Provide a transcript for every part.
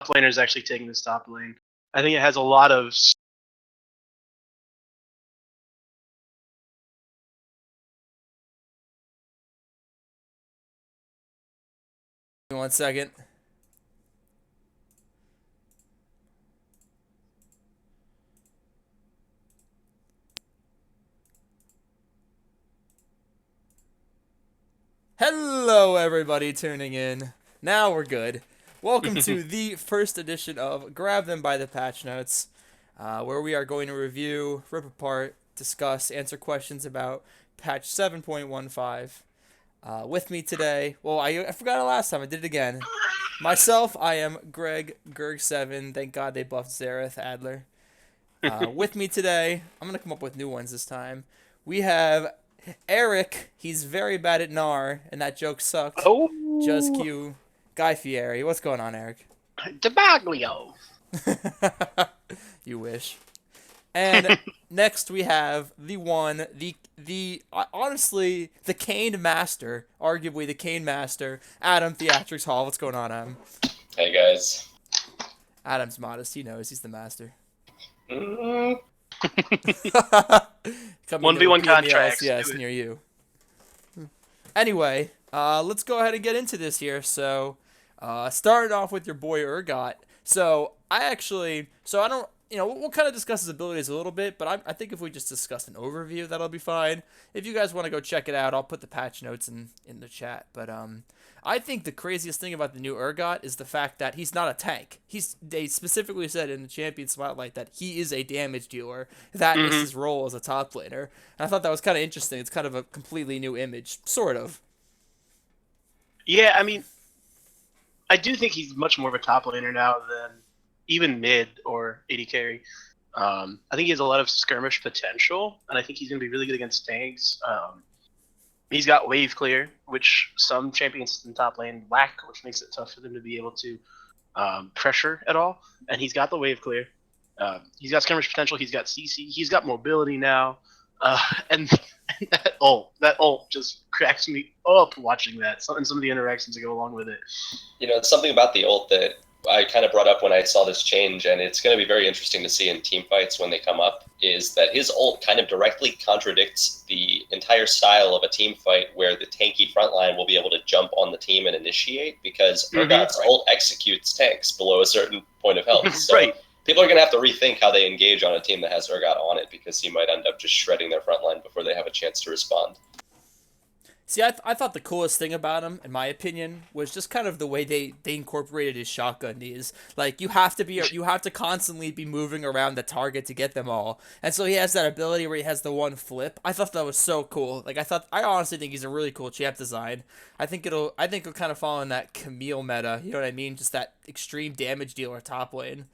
laner is actually taking this top lane. I think it has a lot of. 1 second. Hello, everybody tuning in. Now we're good. Welcome to the first edition of Grab Them by the Patch Notes, where we are going to review, rip apart, discuss, answer questions about patch 7.15. With me today, well, I forgot it last time. I did it again. Myself, I am Greg Gerg7. Thank God they buffed Zareth Adler. With me today, I'm going to come up with new ones this time. We have Eric. He's very bad at Gnar, and that joke sucked. Oh, Just Q. Guy Fieri. What's going on, Eric? Debaglio. You wish. And next we have the one, the honestly, the Kane Master, arguably the Kane Master, Adam Theatrics Hall. What's going on, Adam? Hey guys. Adam's modest. He knows he's the master. Mm-hmm. 1v1 contracts. Yes, near you. Anyway, let's go ahead and get into this here. So, starting off with your boy Urgot. So, I don't, we'll kind of discuss his abilities a little bit, but I think if we just discuss an overview, that'll be fine. If you guys want to go check it out, I'll put the patch notes in the chat. But, I think the craziest thing about the new Urgot is the fact that he's not a tank. They specifically said in the Champion Spotlight that he is a damage dealer. That is his role as a top laner. And I thought that was kind of interesting. It's kind of a completely new image, sort of. Yeah, I mean, I do think he's much more of a top laner now than even mid or AD carry. I think he has a lot of skirmish potential, and I think he's going to be really good against tanks. He's got wave clear, which some champions in top lane lack, which makes it tough for them to be able to pressure at all. And he's got the wave clear. He's got skirmish potential. He's got CC. He's got mobility now. And that ult just cracks me up watching that. And some of the interactions that go along with it. It's something about the ult that I kind of brought up when I saw this change, and it's going to be very interesting to see in team fights when they come up, is that his ult kind of directly contradicts the entire style of a team fight where the tanky frontline will be able to jump on the team and initiate, because Urgot's ult executes tanks below a certain point of health. So Right. People are going to have to rethink how they engage on a team that has Urgot on it, because he might end up just shredding their frontline before they have a chance to respond. See, I thought the coolest thing about him, in my opinion, was just kind of the way they incorporated his shotgun knees. Like, you have to constantly be moving around the target to get them all. And so he has that ability where he has the one flip. I thought that was so cool. Like, I honestly think he's a really cool champ design. I think it'll kind of fall in that Camille meta, you know what I mean? Just that extreme damage dealer top lane.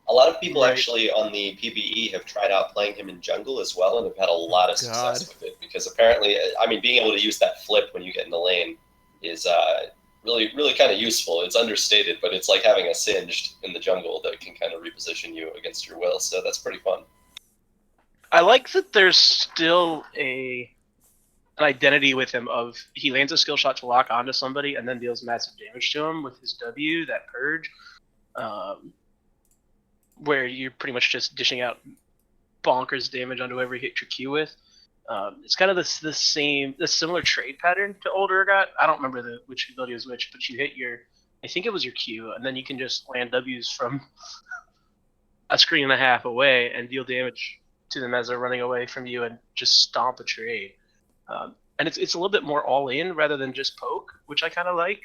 A lot of people actually on the PvE have tried out playing him in jungle as well, and have had a lot of success with it, because apparently, being able to use that flip when you get in the lane is really, really kind of useful. It's understated, but it's like having a singed in the jungle that can kind of reposition you against your will, so that's pretty fun. I like that there's still an identity with him of he lands a skill shot to lock onto somebody and then deals massive damage to him with his W, that purge. Where you're pretty much just dishing out bonkers damage onto whoever you hit your Q with. It's kind of the similar trade pattern to old Urgot. I don't remember which ability was which, but you hit I think it was your Q, and then you can just land Ws from a screen and a half away and deal damage to them as they're running away from you and just stomp a trade. And it's a little bit more all in rather than just poke, which I kind of like.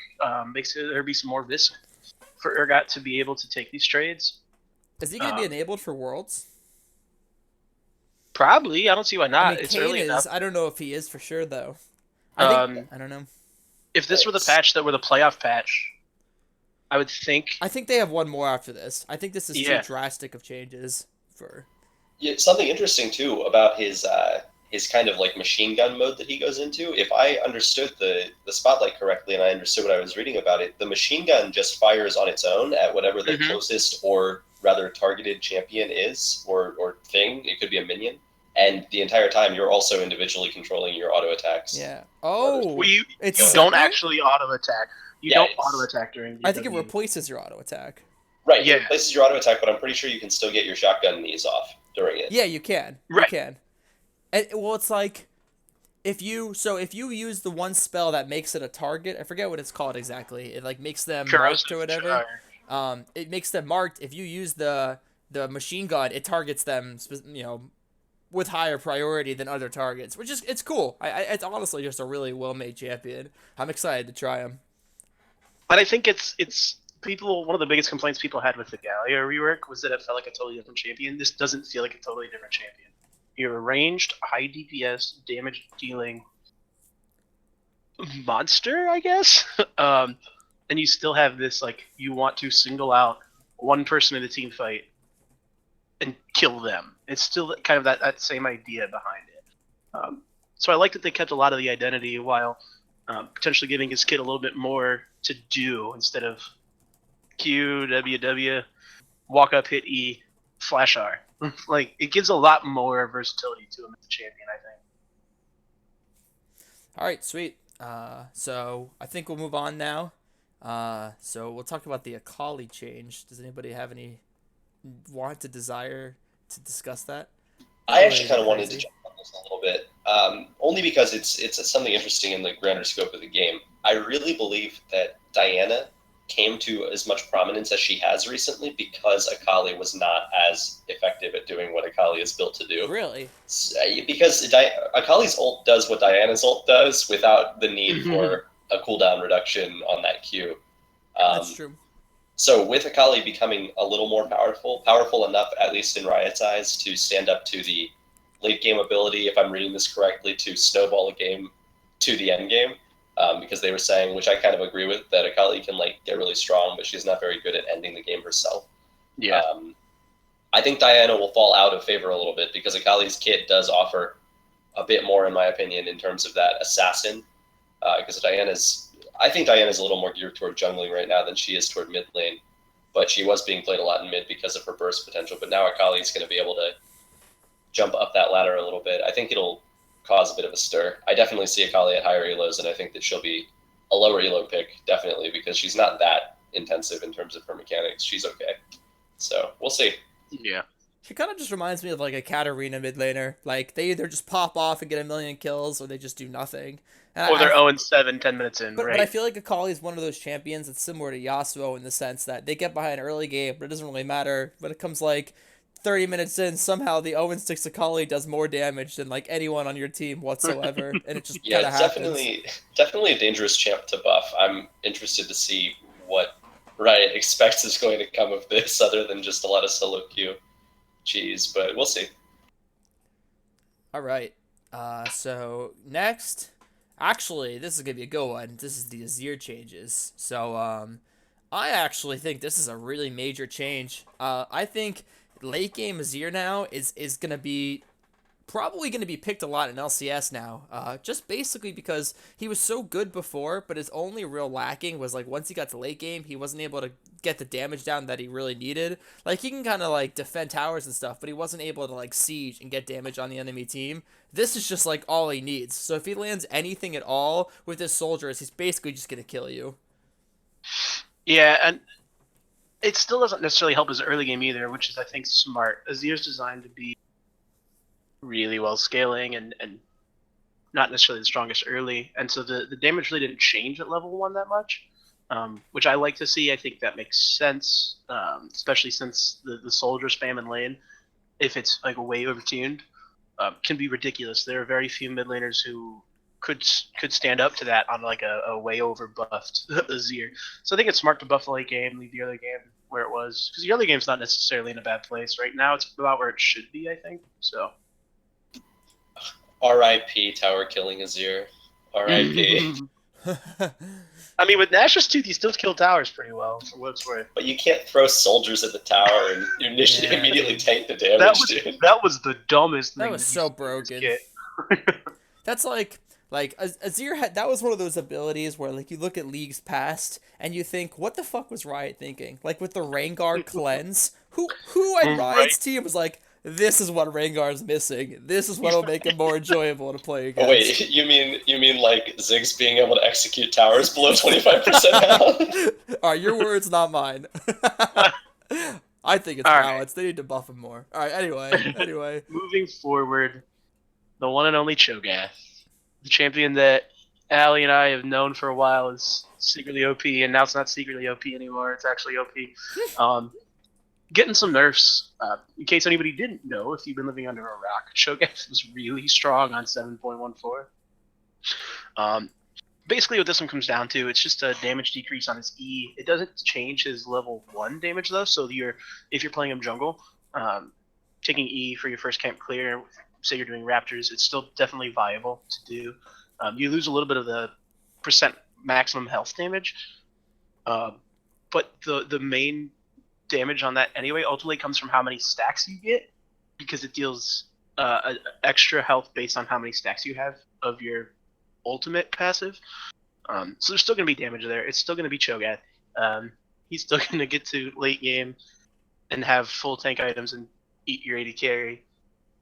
Makes there be some more risk for Urgot to be able to take these trades. Is he going to be enabled for Worlds? Probably. I don't see why not. I mean, it's Kane early is. enough. I don't know if he is for sure, though. I don't know. If this were the patch that were the playoff patch, I would think. I think they have one more after this. I think this is too drastic of changes for. Yeah, something interesting too about his kind of like machine gun mode that he goes into. If I understood the spotlight correctly, and I understood what I was reading about it, the machine gun just fires on its own at whatever the closest or rather targeted champion is or thing. It could be a minion. And the entire time, you're also individually controlling your auto attacks. Yeah. Oh. Well, you don't actually auto attack. You don't auto attack during. I think it replaces your auto attack. Right, Yeah. it replaces your auto attack, but I'm pretty sure you can still get your shotgun knees off during it. Yeah, you can. You Right. can. And, well, it's like if you use the one spell that makes it a target, I forget what it's called exactly. It like makes them marked or Corrosive whatever. charge. It makes them marked. If you use the machine gun, it targets them, with higher priority than other targets, which is it's cool. It's honestly just a really well made champion. I'm excited to try him. But I think it's people. One of the biggest complaints people had with the Gallia rework was that it felt like a totally different champion. This doesn't feel like a totally different champion. You're a ranged, high DPS, damage dealing monster, I guess. And you still have this like you want to single out one person in the team fight and kill them. It's still kind of that same idea behind it. So I like that they kept a lot of the identity while potentially giving his kid a little bit more to do instead of Q, W, W, walk up, hit E, flash R. Like, it gives a lot more versatility to him as a champion, I think. All right, sweet. So I think we'll move on now. So we'll talk about the Akali change. Does anybody have any desire to discuss that? I actually kind of wanted to jump on this a little bit, only because it's something interesting in the grander scope of the game. I really believe that Diana came to as much prominence as she has recently because Akali was not as effective at doing what Akali is built to do. Really? Because Akali's ult does what Diana's ult does without the need for a cooldown reduction on that Q. That's true. So with Akali becoming a little more powerful enough, at least in Riot's eyes, to stand up to the late game ability, if I'm reading this correctly, to snowball a game to the end game, because they were saying, which I kind of agree with, that Akali can like get really strong, but she's not very good at ending the game herself. Yeah. I think Diana will fall out of favor a little bit because Akali's kit does offer a bit more, in my opinion, in terms of that assassin. Because I think Diana's a little more geared toward jungling right now than she is toward mid lane, but she was being played a lot in mid because of her burst potential. But now Akali's going to be able to jump up that ladder a little bit. I think it'll cause a bit of a stir. I definitely see Akali at higher elos, and I think that she'll be a lower elo pick, definitely, because she's not that intensive in terms of her mechanics. She's okay. So we'll see. Yeah. She kind of just reminds me of like a Katarina mid laner. Like they either just pop off and get a million kills, or they just do nothing. And Or they're 0-7 10 minutes in, but right? I feel like Akali is one of those champions that's similar to Yasuo in the sense that they get behind early game, but it doesn't really matter. When it comes like 30 minutes in, somehow the 0-6 Akali does more damage than like anyone on your team whatsoever, and it just Yeah, kind of it's definitely a dangerous champ to buff. I'm interested to see what Riot expects is going to come of this, other than just a lot of solo queue cheese, but we'll see. All right. So next, actually, this is gonna be a good one. This is the Azir changes. So I actually think this is a really major change. I think late game Azir now is gonna be probably going to be picked a lot in LCS now, just basically because he was so good before, but his only real lacking was like once he got to late game, he wasn't able to get the damage down that he really needed. Like he can kind of like defend towers and stuff, but he wasn't able to like siege and get damage on the enemy team. This is just like all he needs. So if he lands anything at all with his soldiers, he's basically just going to kill you. Yeah, and it still doesn't necessarily help his early game either, which is I think smart. Azir's designed to be really well scaling and not necessarily the strongest early, and so the damage really didn't change at level 1 that much, which I like to see. I think that makes sense, especially since the soldier spam in lane, if it's like way overtuned, can be ridiculous. There are very few mid laners who could stand up to that on like a way over buffed Azir. So I think it's smart to buff the late game, leave the early game where it was, because the early game's not necessarily in a bad place right now. It's about where it should be, I think. So R.I.P. Tower killing Azir. R.I.P. I mean, with Nash's Tooth, he still killed towers pretty well, for what it's worth. But you can't throw soldiers at the tower and Yeah. immediately tank the damage, dude. That was the dumbest thing. That was so broken. That's like Azir had, that was one of those abilities where like you look at leagues past and you think, what the fuck was Riot thinking? Like with the Rengar cleanse, who at Riot's team was like, this is what Rengar's missing. This is what will make him more enjoyable to play against. Oh wait, you mean like Ziggs being able to execute towers below 25% health? Alright, your words, not mine. I think it's All right. balanced. They need to buff him more. All right. Anyway. Moving forward, the one and only Cho'Gath, the champion that Allie and I have known for a while is secretly OP, and now it's not secretly OP anymore. It's actually OP. Getting some nerfs. In case anybody didn't know, if you've been living under a rock, Cho'Gath was really strong on 7.14. Basically, what this one comes down to, it's just a damage decrease on his E. It doesn't change his level 1 damage, though, so if you're playing him jungle, taking E for your first camp clear, say you're doing Raptors, it's still definitely viable to do. You lose a little bit of the percent maximum health damage, but the main damage on that anyway ultimately comes from how many stacks you get, because it deals extra health based on how many stacks you have of your ultimate passive. So there's still going to be damage there. It's still going to be Cho'Gath. He's still going to get to late game and have full tank items and eat your AD carry.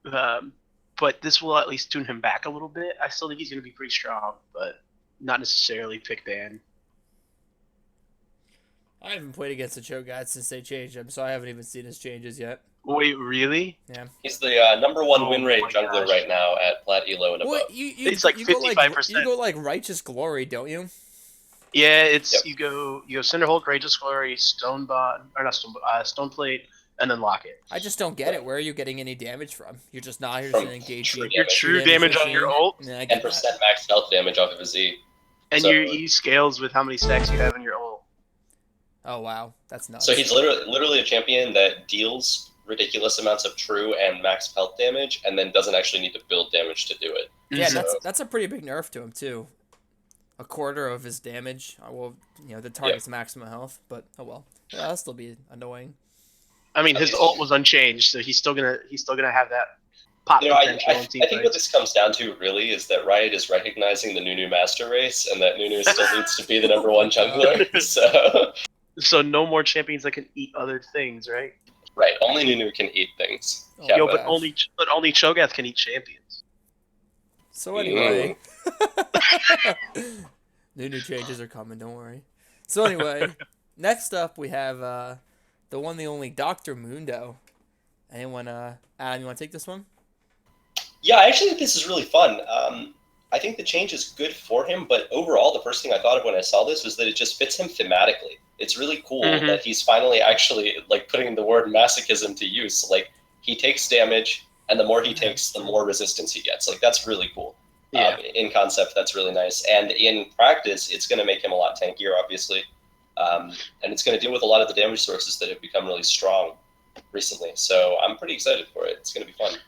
But this will at least tune him back a little bit. I still think he's going to be pretty strong, but not necessarily pick ban. I haven't played against the Cho'Gath since they changed him, so I haven't even seen his changes yet. Wait, really? Yeah. He's the number one Oh win rate my jungler gosh. right now at Plat Elo and above. What It's like you go 55%. You go like Righteous Glory, don't you? Yeah, it's Yep. you go Cinderhulk, Rageous Glory, Stone Plate, and then Locket. I just don't get it. Where are you getting any damage from? You're just not here From to engage true you. Your true damage on your ult, Yeah, I And get that. percent max health damage off of his E. and So- your E scales with how many stacks you have in your ult. Oh wow, that's nuts. So he's literally a champion that deals ridiculous amounts of true and max health damage, and then doesn't actually need to build damage to do it. Yeah, So- that's a pretty big nerf to him too. A quarter of his damage. Well, the target's maximum health, but oh well. Yeah, that'll still be annoying. I mean, his ult was unchanged, so he's still gonna have that pop You know, I potential in team think what fights. this comes down to really is that Riot is recognizing the Nunu master race, and that Nunu still needs to be the number one jungler. So, So no more champions that can eat other things, right? right, only Nunu can eat things. Oh, Yeah, Yo, but but only Cho'Gath can eat champions. So anyway, new changes are coming. Don't worry. So anyway, next up we have the one, the only Dr. Mundo. Anyone? Adam, you want to take this one? Yeah, I actually think this is really fun. I think the change is good for him, but overall, the first thing I thought of when I saw this was that it just fits him thematically. It's really cool Mhm. that he's finally actually like putting the word masochism to use. Like he takes damage, and the more he takes, the more resistance he gets. Like that's really cool. Yeah. In concept, that's really nice, and in practice, it's going to make him a lot tankier, obviously, and it's going to deal with a lot of the damage sources that have become really strong recently. So I'm pretty excited for it. It's going to be fun.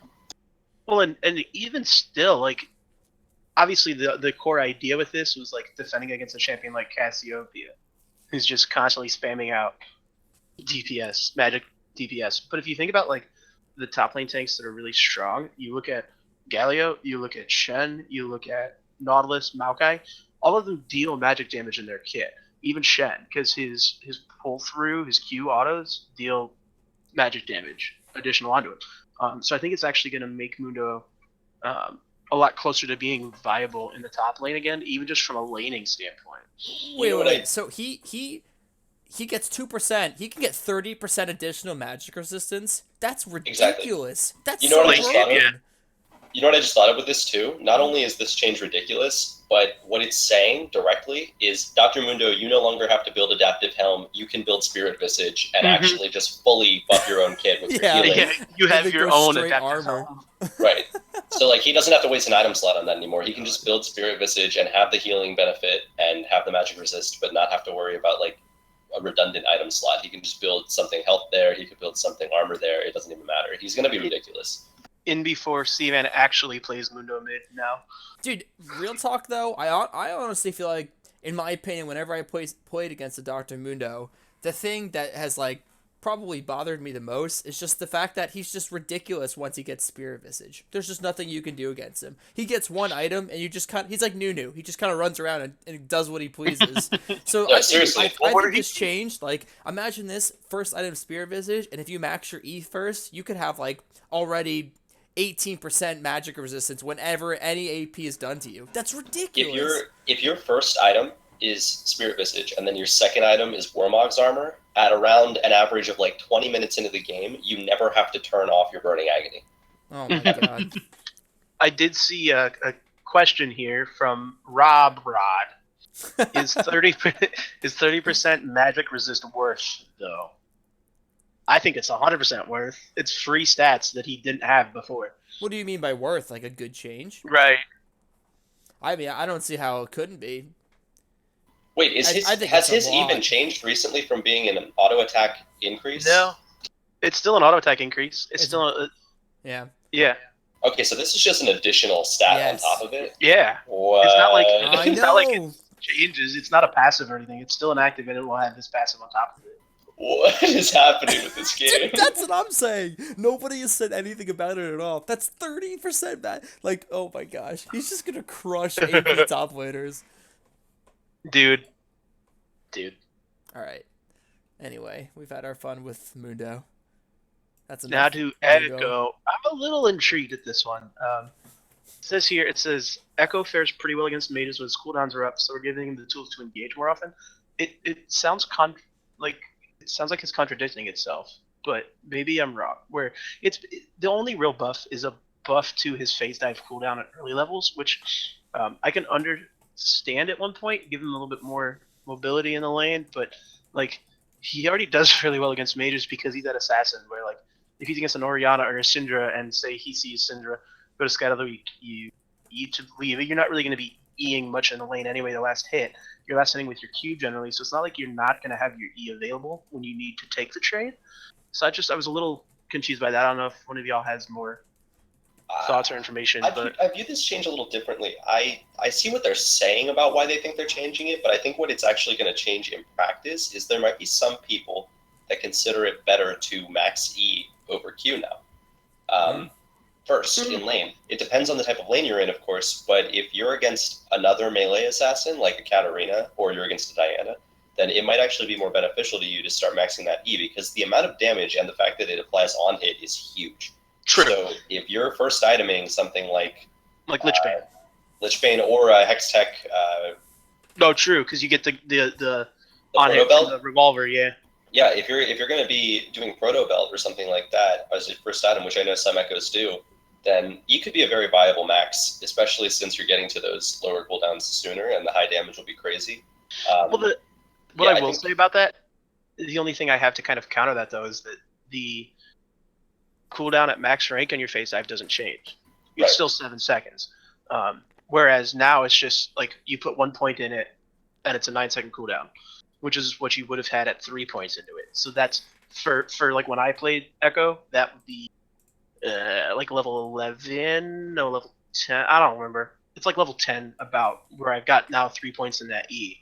Well, and even still, like, obviously the core idea with this was like defending against a champion like Cassiopeia, who's just constantly spamming out DPS, magic DPS. But if you think about like the top lane tanks that are really strong, you look at Galio, you look at Shen, you look at Nautilus, Maokai, all of them deal magic damage in their kit. Even Shen, because his pull through, his Q autos deal magic damage additional onto it. So I think it's actually going to make Mundo a lot closer to being viable in the top lane again, even just from a laning standpoint. Wait. So he gets 2%. He can get 30% additional magic resistance. That's ridiculous. That's You know what I so just thought of? broken. You know what I just thought of with this too? Not only is this change ridiculous, but what it's saying directly is, Dr. Mundo, you no longer have to build Adaptive Helm. You can build Spirit Visage and Mhm. actually just fully buff your own kit with your Yeah. healing. Yeah, you have They your go own straight adaptive armor. helm. Right. So like he doesn't have to waste an item slot on that anymore. He can just build Spirit Visage and have the healing benefit and have the magic resist, but not have to worry about like a redundant item slot. He can just build something health there. He could build something armor there. It doesn't even matter. He's gonna be ridiculous. In before Seaman actually plays Mundo mid now. Dude, real talk though, I honestly feel like, in my opinion, whenever I played against the Dr. Mundo, the thing that has like probably bothered me the most is just the fact that he's just ridiculous once he gets Spirit Visage. There's just nothing you can do against him. He gets one item and you just he's like Nunu. He just kind of runs around and does what he pleases. So No, seriously, I what think did this changed. Like, imagine this first item Spirit Visage, and if you max your E first, you could have like already 18% magic resistance whenever any AP is done to you. That's ridiculous. If your first item is Spirit Visage, and then your second item is Warmog's Armor, at around an average of like 20 minutes into the game, you never have to turn off your Burning Agony. Oh my god. I did see a question here from Rob Rod. Is 30% magic resist worth though? I think it's 100% worth. It's free stats that he didn't have before. What do you mean by worth? Like a good change? Right. I mean, I don't see how it couldn't be. Wait, I think has it's a his E been lot. changed recently from being an auto attack increase? No, it's still an auto attack increase. It's It's- still a, Yeah. yeah, Okay, so this is just an additional stat Yes. on top of it. yeah. What? It's not like I it's not like know. it changes. It's not a passive or anything. It's still an active, and it will have this passive on top of it. What is happening with this game? Dude, that's what I'm saying. Nobody has said anything about it at all. That's 30% bad. Like, oh my gosh. He's just gonna crush AP top laners. Dude. Alright. Anyway, we've had our fun with Mundo. That's Now enough. to Mundo. Echo. I'm a little intrigued at this one. It says Echo fares pretty well against mages when his cooldowns are up, so we're giving him the tools to engage more often. It sounds like it's contradicting itself, but maybe I'm wrong. Where the only real buff is a buff to his phase dive cooldown at early levels, which I can understand at one point, give him a little bit more mobility in the lane, but like he already does really well against mages because he's that assassin where like if he's against an Orianna or a Syndra and say he sees Syndra go to Skyler, you eat to leave, you're not really going to be Eing much in the lane anyway the last hit. You're last hitting with your Q generally, so it's not like you're not going to have your E available when you need to take the trade. So I was a little confused by that. I don't know if one of y'all has more thoughts or information, but I view this change a little differently. I see what they're saying about why they think they're changing it, but I think what it's actually going to change in practice is there might be some people that consider it better to max E over Q now. First in lane. It depends on the type of lane you're in, of course, but if you're against another melee assassin like a Katarina or you're against a Diana, then it might actually be more beneficial to you to start maxing that E because the amount of damage and the fact that it applies on hit is huge. true. So if you're first iteming something like Like Lichbane. Lichbane or Hextech, No, true, because you get the the on hit Proto from Belt, the revolver, yeah. yeah, if you're going to be doing Proto Belt or something like that as your first item, which I know some echoes do, then E could be a very viable max, especially since you're getting to those lower cooldowns sooner and the high damage will be crazy. Well, what yeah, I I will think- say about that, the only thing I have to kind of counter that though is that the cooldown at max rank on your phase dive doesn't change. It's Right. still 7 seconds. Whereas now it's just like you put 1 point in it and it's a 9-second cooldown, which is what you would have had at 3 points into it. So that's for like when I played Echo, that would be like level 11, no, level 10. I don't remember. It's like level 10 about where I've got now 3 points in that E.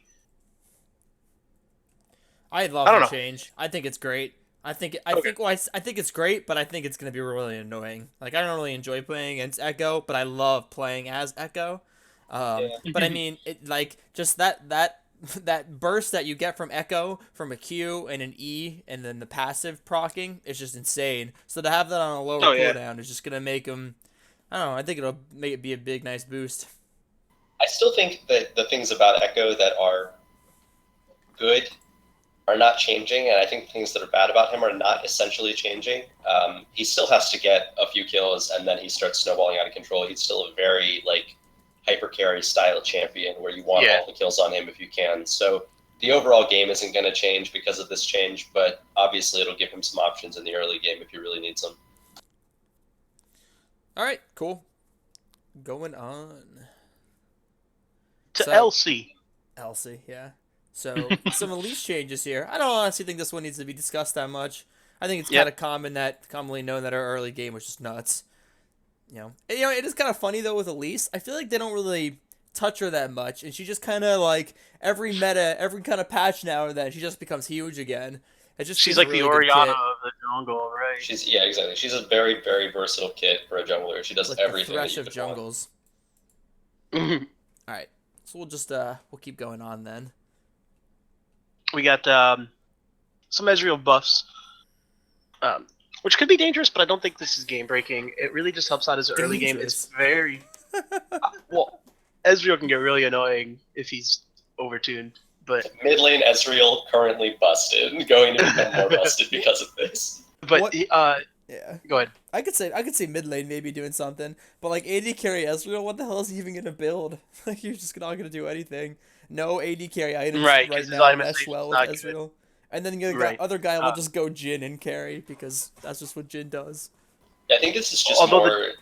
I love I don't the know. change. I think it's great. I think Okay. I think it's great, but I think it's gonna be really annoying. Like I don't really enjoy playing against Echo, but I love playing as Echo. Yeah. But I mean, it like just that burst that you get from Echo from a Q and an E, and then the passive proccing is just insane. So to have that on a lower Oh, yeah. cooldown is just gonna make him. I don't know. I think it'll make it be a big, nice boost. I still think that the things about Echo that are good are not changing, and I think the things that are bad about him are not essentially changing. He still has to get a few kills, and then he starts snowballing out of control. He's still a very like hyper carry style champion where you want Yeah. all the kills on him if you can. So the overall game isn't going to change because of this change, but obviously it'll give him some options in the early game if you really need some. All right, cool. Going on. To So- LC. Elsie, yeah. So some Elise changes here. I don't honestly think this one needs to be discussed that much. I think it's Yep. kind of commonly known that our early game was just nuts. It is kind of funny though with Elise. I feel like they don't really touch her that much, and she just kind of like every kind of patch now and then she just becomes huge again. It just She's seems a like the really good Orianna kit. of the jungle, right? Yeah, exactly. She's a very, very versatile kit for a jungler. She does Like everything the that Thresh you of could want. jungles. Mhm. All right, so we'll keep going on then. We got some Ezreal buffs, which could be dangerous, but I don't think this is game breaking. It really just helps out as an early game. It's Dangerous. very well. Ezreal can get really annoying if he's overtuned. But Mid lane Ezreal currently busted, going to become more busted because of this. What- yeah, go ahead. I could say mid lane maybe doing something, but like AD carry Ezreal, what the hell is he even gonna build? Like you're just not gonna do anything. No AD carry items Right, right 'cause his now item mesh is well with not good. Ezreal. And then the Right. other guy will just go Jhin and carry because that's just what Jhin does. Yeah, I think this is just Although more.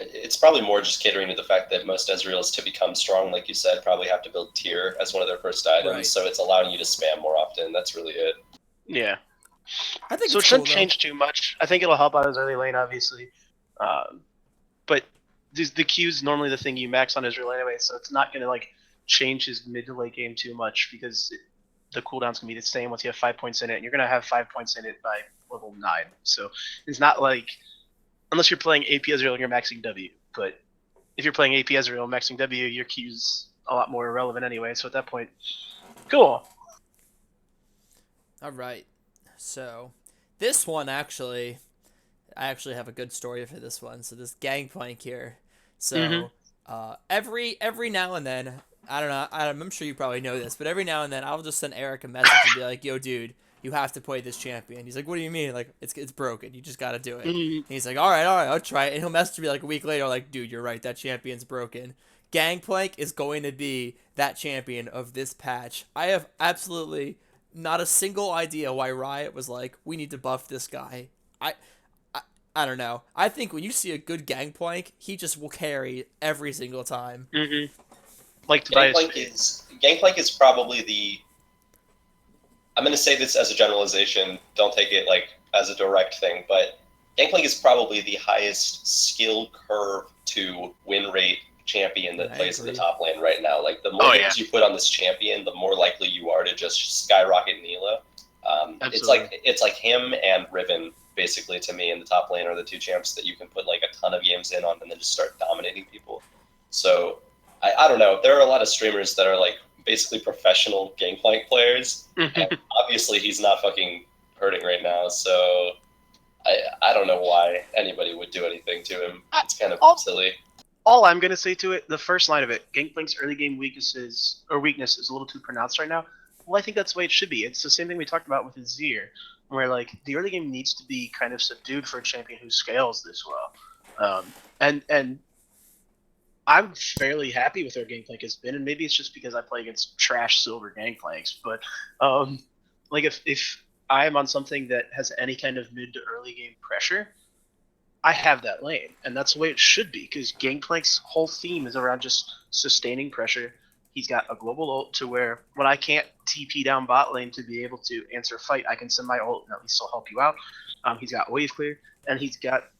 It's probably more just catering to the fact that most Ezreals, to become strong, like you said, probably have to build tier as one of their first items. Right. So it's allowing you to spam more often. That's really it. Yeah. I think So it it's shouldn't cool, though. change too much. I think it'll help out his early lane, obviously. But the Q is normally the thing you max on Israel anyway, so it's not going to like change his mid to late game too much because the cooldown's going to be the same once you have 5 points in it, and you're going to have 5 points in it by level 9. So it's not like, unless you're playing AP Israel and you're maxing W, but if you're playing AP Israel and maxing W, your Q's a lot more irrelevant anyway, so at that point, cool. All right. So, this one I actually have a good story for this one. So this Gangplank here. So, every now and then, I don't know, I'm sure you probably know this, but every now and then I'll just send Eric a message and be like, "Yo, dude, you have to play this champion." He's like, "What do you mean?" Like, it's broken. You just got to do it. And he's like, all right, I'll try it. And he'll message me like a week later, like, "Dude, you're right. That champion's broken." Gangplank is going to be that champion of this patch. I have absolutely not a single idea why Riot was like, "We need to buff this guy." I don't know. I think when you see a good Gangplank, he just will carry every single time. Like Tobias. Gangplank is probably the. I'm going to say this as a generalization. Don't take it like as a direct thing, but Gangplank is probably the highest skill curve to win rate champion that plays in the top lane right now. Like the more games you put on this champion, the more likely you are to just skyrocket Neela. It's like him and Riven basically to me in the top lane are the two champs that you can put like a ton of games in on and then just start dominating people. So I don't know. There are a lot of streamers that are like basically professional Gangplank players, and obviously he's not fucking hurting right now. So I don't know why anybody would do anything to him. It's kind of silly. All I'm going to say to it, the first line of it, Gangplank's early game weakness is a little too pronounced right now. Well, I think that's the way it should be. It's the same thing we talked about with Azir, where like the early game needs to be kind of subdued for a champion who scales this well. And I'm fairly happy with where Gangplank has been, and maybe it's just because I play against trash silver Gangplanks, but like if I am on something that has any kind of mid to early game pressure, I have that lane, and that's the way it should be, because Gangplank's whole theme is around just sustaining pressure. He's got a global ult to where when I can't TP down bot lane to be able to answer a fight, I can send my ult and at least still help you out. He's got wave clear, and he's got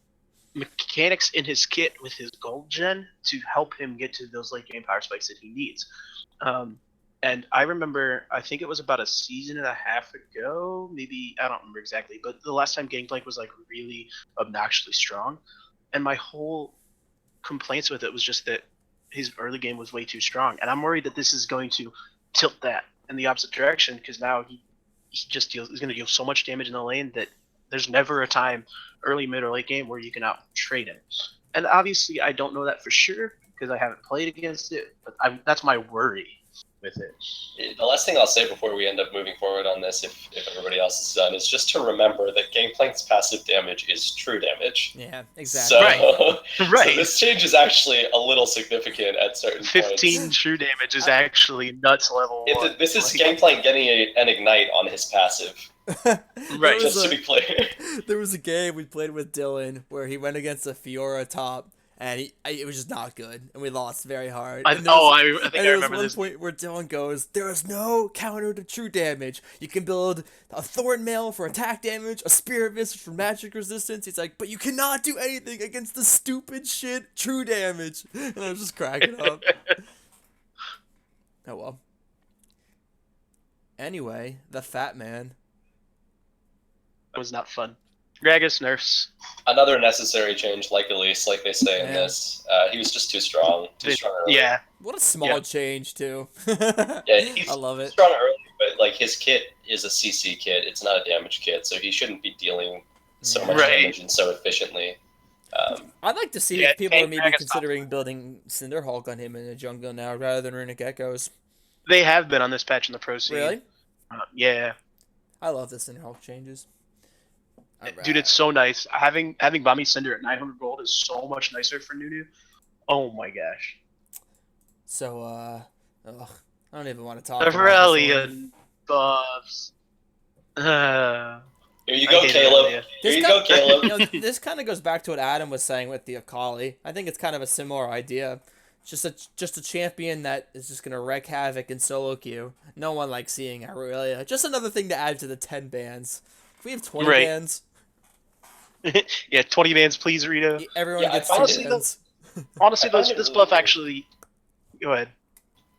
mechanics in his kit with his gold gen to help him get to those late game power spikes that he needs. And I remember, I think it was about a season and a half ago, maybe, I don't remember exactly, but the last time Gangplank was like really obnoxiously strong, and my whole complaints with it was just that his early game was way too strong, and I'm worried that this is going to tilt that in the opposite direction, because now he's going to deal so much damage in the lane that there's never a time early, mid, or late game where you can out trade him. And obviously I don't know that for sure because I haven't played against it, but that's my worry with it. The last thing I'll say before we end up moving forward on this, if everybody else is done, is just to remember that Gangplank's passive damage is true damage. Yeah, exactly. So, so this change is actually a little significant at certain 15 points. true damage is actually nuts level 1. This is Gangplank getting an ignite on his passive. Right. Just to be clear. There was a game we played with Dylan where he went against a Fiora top, and it was just not good, and we lost very hard. I think I remember this. One point where Dylan goes, "There is no counter to true damage. You can build a Thorn Mail for attack damage, a Spirit Mist for magic resistance." He's like, "But you cannot do anything against the stupid shit true damage." And I was just cracking up. Oh well. Anyway, the Fat Man. It was not fun. Gragas nerfs. Another necessary change, like Elise, like they say in this. He was just too strong. Too strong early. Yeah. What a small change, too. Yeah, he's I love it. strong early, but like his kit is a CC kit. It's not a damage kit, so he shouldn't be dealing so much damage and so efficiently. I'd like to see if people are maybe considering building Cinderhulk on him in the jungle now rather than Runic Echoes. They have been on this patch in the pro scene. Really? Yeah. I love this in health changes. Dude, it's so nice. Having Bami Cinder at 900 gold is so much nicer for Nunu. Oh my gosh. So, ugh, I don't even want to talk The about this one. Aurelian buffs. Uh, Here you I go, hate Caleb. Aurelia. Here you This go, Caleb. You know, this kind of goes back to what Adam was saying with the Akali. I think it's kind of a similar idea. Just a champion that is just gonna wreak havoc in solo queue. No one likes seeing Aurelia. Just another thing to add to the 10 bans. If we have 20 Right. bans, Yeah, 20 bans, please, Rita. everyone Yeah, I gets find 2 Honestly, bans. Honestly, I find this it this really buff weird. actually. Go ahead.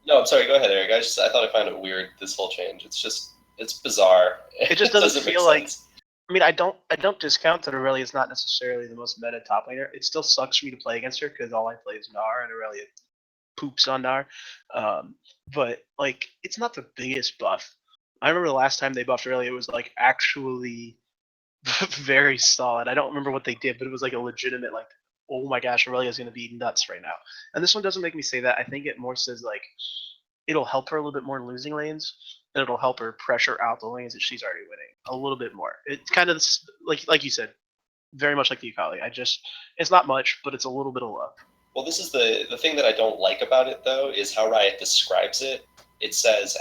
No, I'm sorry. Go ahead, Eric. I thought I found it weird, this whole change. It's bizarre. It just doesn't make feel like. sense. I mean, I don't discount that Aurelia is not necessarily the most meta top laner. It still sucks for me to play against her because all I play is Gnar, and Aurelia poops on Gnar. But like, it's not the biggest buff. I remember the last time they buffed Aurelia, it was like actually very solid. I don't remember what they did, but it was like a legitimate like, oh my gosh, Aurelia is going to be nuts right now. And this one doesn't make me say that. I think it more says like it'll help her a little bit more in losing lanes, and it'll help her pressure out the lanes that she's already winning a little bit more. It's kind of like you said, very much like the Akali. It's not much, but it's a little bit of love. Well, this is the thing that I don't like about it, though, is how Riot describes it. It says,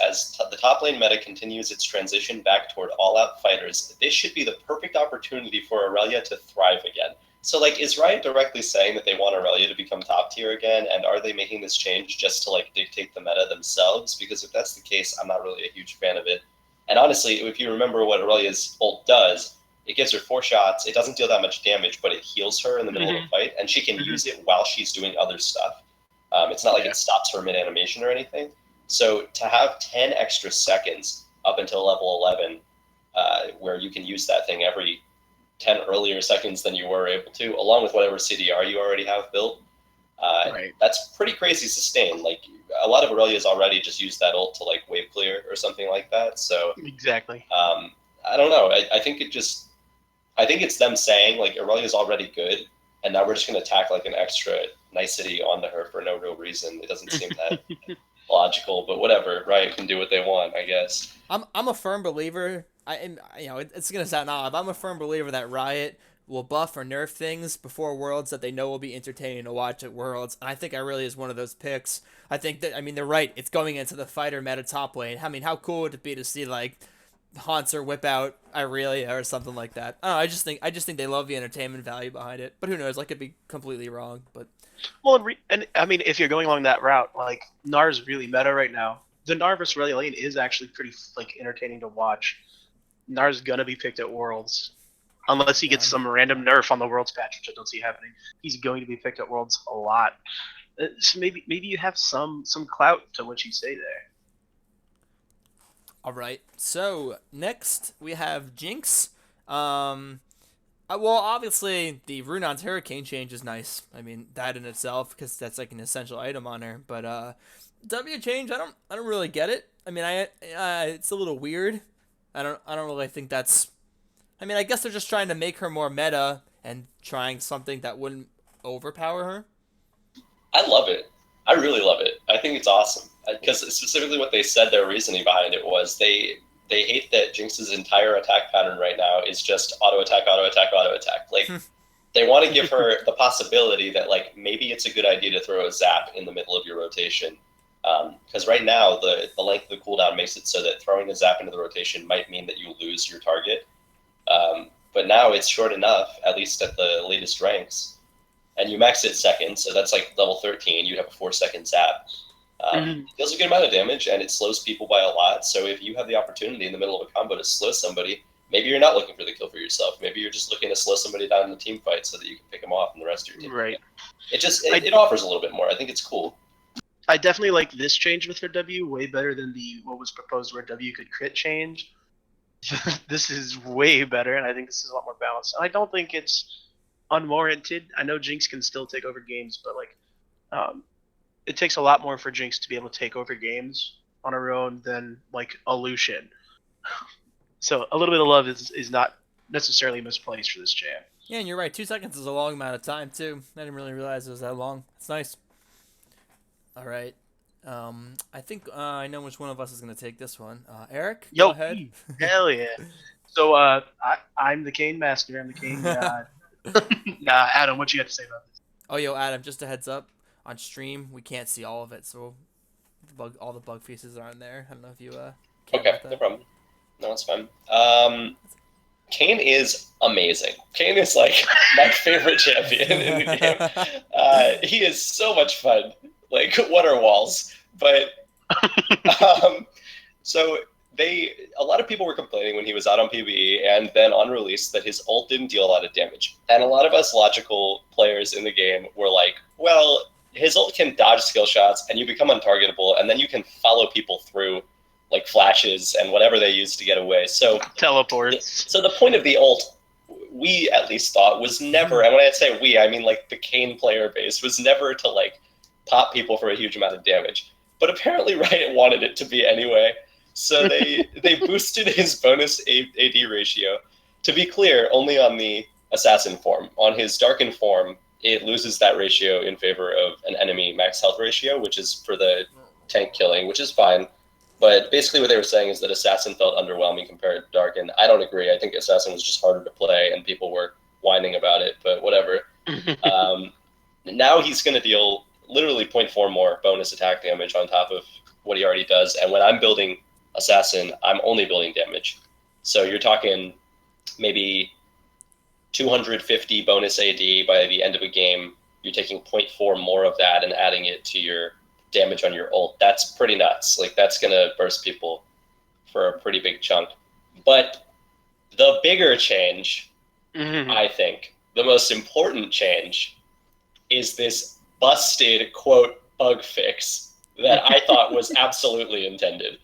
the top lane meta continues its transition back toward all-out fighters, this should be the perfect opportunity for Aurelia to thrive again. So, like, is Riot directly saying that they want Aurelia to become top tier again, and are they making this change just to, like, dictate the meta themselves? Because if that's the case, I'm not really a huge fan of it. And honestly, if you remember what Aurelia's ult does, it gives her 4 shots. It doesn't deal that much damage, but it heals her in the middle of a fight, and she can use it while she's doing other stuff. It's not like it stops her mid-animation or anything. So to have 10 extra seconds up until level 11, where you can use that thing every 10 earlier seconds than you were able to, along with whatever CDR you already have built, Right. that's pretty crazy sustain. Like, a lot of Aurelia's already just used that ult to, like, wave clear or something like that. So Exactly. I don't know. I think it's them saying, like, Aurelia's already good, and now we're just going to tack, like, an extra nicety onto her for no real reason. It doesn't seem that logical, but whatever. Riot can do what they want, I guess. I'm a firm believer. It's gonna sound odd, but I'm a firm believer that Riot will buff or nerf things before Worlds that they know will be entertaining to watch at Worlds. And I think Aurelia is one of those picks. I think that they're right. It's going into the fighter meta top lane. I mean, how cool would it be to see like Haunter whip out Aurelia or something like that? I don't know, I just think they love the entertainment value behind it. But who knows? I could be completely wrong. But Well, and I mean, if you're going along that route, like Nar's really meta right now. The Nar versus Aurelia lane is actually pretty like entertaining to watch. Nar's gonna be picked at Worlds, unless he gets some random nerf on the Worlds patch, which I don't see happening. He's going to be picked at Worlds a lot. So maybe you have some clout to what you say there. all right. So next we have Jinx. Well, obviously the Runon's Hurricane change is nice. I mean that in itself, because that's like an essential item on her. But W change, I don't really get it. I mean, it's a little weird. I don't really think that's. I mean, I guess they're just trying to make her more meta and trying something that wouldn't overpower her. I love it. I really love it. I think it's awesome. Because specifically what they said, their reasoning behind it was they hate that Jinx's entire attack pattern right now is just auto attack, auto attack, auto attack. Like, they want to give her the possibility that, like, maybe it's a good idea to throw a zap in the middle of your rotation. Because right now, the length of the cooldown makes it so that throwing a zap into the rotation might mean that you lose your target. But now it's short enough, at least at the latest ranks. And you max it second, so that's like level 13. You have a 4-second zap. It deals a good amount of damage, and it slows people by a lot. So if you have the opportunity in the middle of a combo to slow somebody, maybe you're not looking for the kill for yourself. Maybe you're just looking to slow somebody down in the team fight so that you can pick them off in the rest of your team. Right. It offers a little bit more. I think it's cool. I definitely like this change with her W way better than what was proposed where W could crit change. This is way better, and I think this is a lot more balanced. And I don't think it's unwarranted. I know Jinx can still take over games, but like, it takes a lot more for Jinx to be able to take over games on her own than like a Lucian. So a little bit of love is not necessarily misplaced for this champ. Yeah, and you're right. 2 seconds is a long amount of time too. I didn't really realize it was that long. It's nice. All right. I think I know which one of us is gonna take this one. Eric, go Yo, ahead. hell yeah. So I'm the Kane master. I'm the Kane god. Adam, what you got to say about this? Oh, yo, Adam, just a heads up. On stream, we can't see all of it, so all the bug faces aren't there. I don't know if you care Okay, about no that. problem. No, it's fine. Kane is amazing. Kane is like my favorite champion in the game. He is so much fun. Like, what are walls? But so a lot of people were complaining when he was out on PvE and then on release that his ult didn't deal a lot of damage. And a lot of us logical players in the game were like, well, his ult can dodge skill shots and you become untargetable and then you can follow people through like flashes and whatever they use to get away. So Teleports. the point of the ult, we at least thought, was never, and when I say we, I mean like the Kane player base, was never to like pop people for a huge amount of damage. But apparently Riot wanted it to be anyway. So they boosted his bonus AD ratio. To be clear, only on the assassin form. On his darkened form, it loses that ratio in favor of an enemy max health ratio, which is for the tank killing, which is fine. But basically what they were saying is that Assassin felt underwhelming compared to Darken. I don't agree. I think Assassin was just harder to play, and people were whining about it, but whatever. Now he's going to deal literally 0.4 more bonus attack damage on top of what he already does. And when I'm building Assassin, I'm only building damage. So you're talking maybe 250 bonus AD by the end of a game. You're taking 0.4 more of that and adding it to your damage on your ult. That's pretty nuts. Like, that's going to burst people for a pretty big chunk. But the bigger change, I think, the most important change, is this busted, quote, bug fix that I thought was absolutely intended.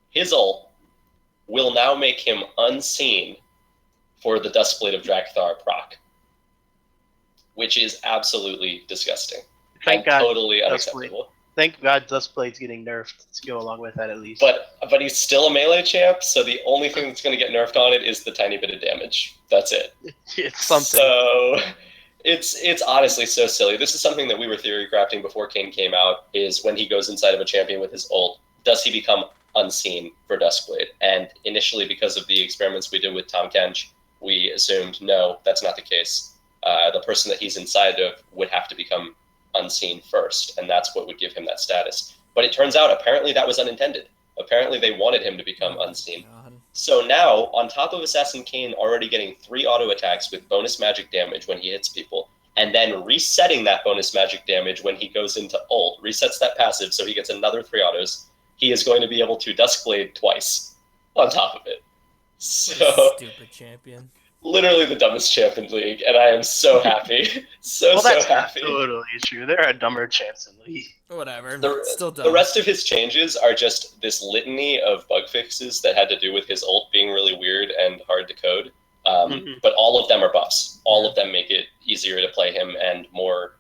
His ult will now make him unseen for the Duskblade of Drakthar proc, which is absolutely disgusting. Thank God. Totally unacceptable. Thank God Duskblade's getting nerfed to go along with that at least. But he's still a melee champ, so the only thing that's going to get nerfed on it is the tiny bit of damage. That's it. It's something. So it's honestly so silly. This is something that we were theory crafting before Kane came out, is when he goes inside of a champion with his ult, does he become unseen for Duskblade? And initially, because of the experiments we did with Tahm Kench, we assumed, no, that's not the case. The person that he's inside of would have to become unseen first, and that's what would give him that status. But it turns out apparently that was unintended. Apparently they wanted him to become unseen. God. So now, on top of Assassin Kane already getting 3 auto attacks with bonus magic damage when he hits people, and then resetting that bonus magic damage when he goes into ult, resets that passive so he gets another 3 autos, he is going to be able to Duskblade twice on top of it. So Stupid champion. literally the dumbest champ in League, and I am so happy. so that's happy. totally true. There are dumber champs in League. Whatever. Still dumb. The rest of his changes are just this litany of bug fixes that had to do with his ult being really weird and hard to code. But all of them are buffs. All of them make it easier to play him and more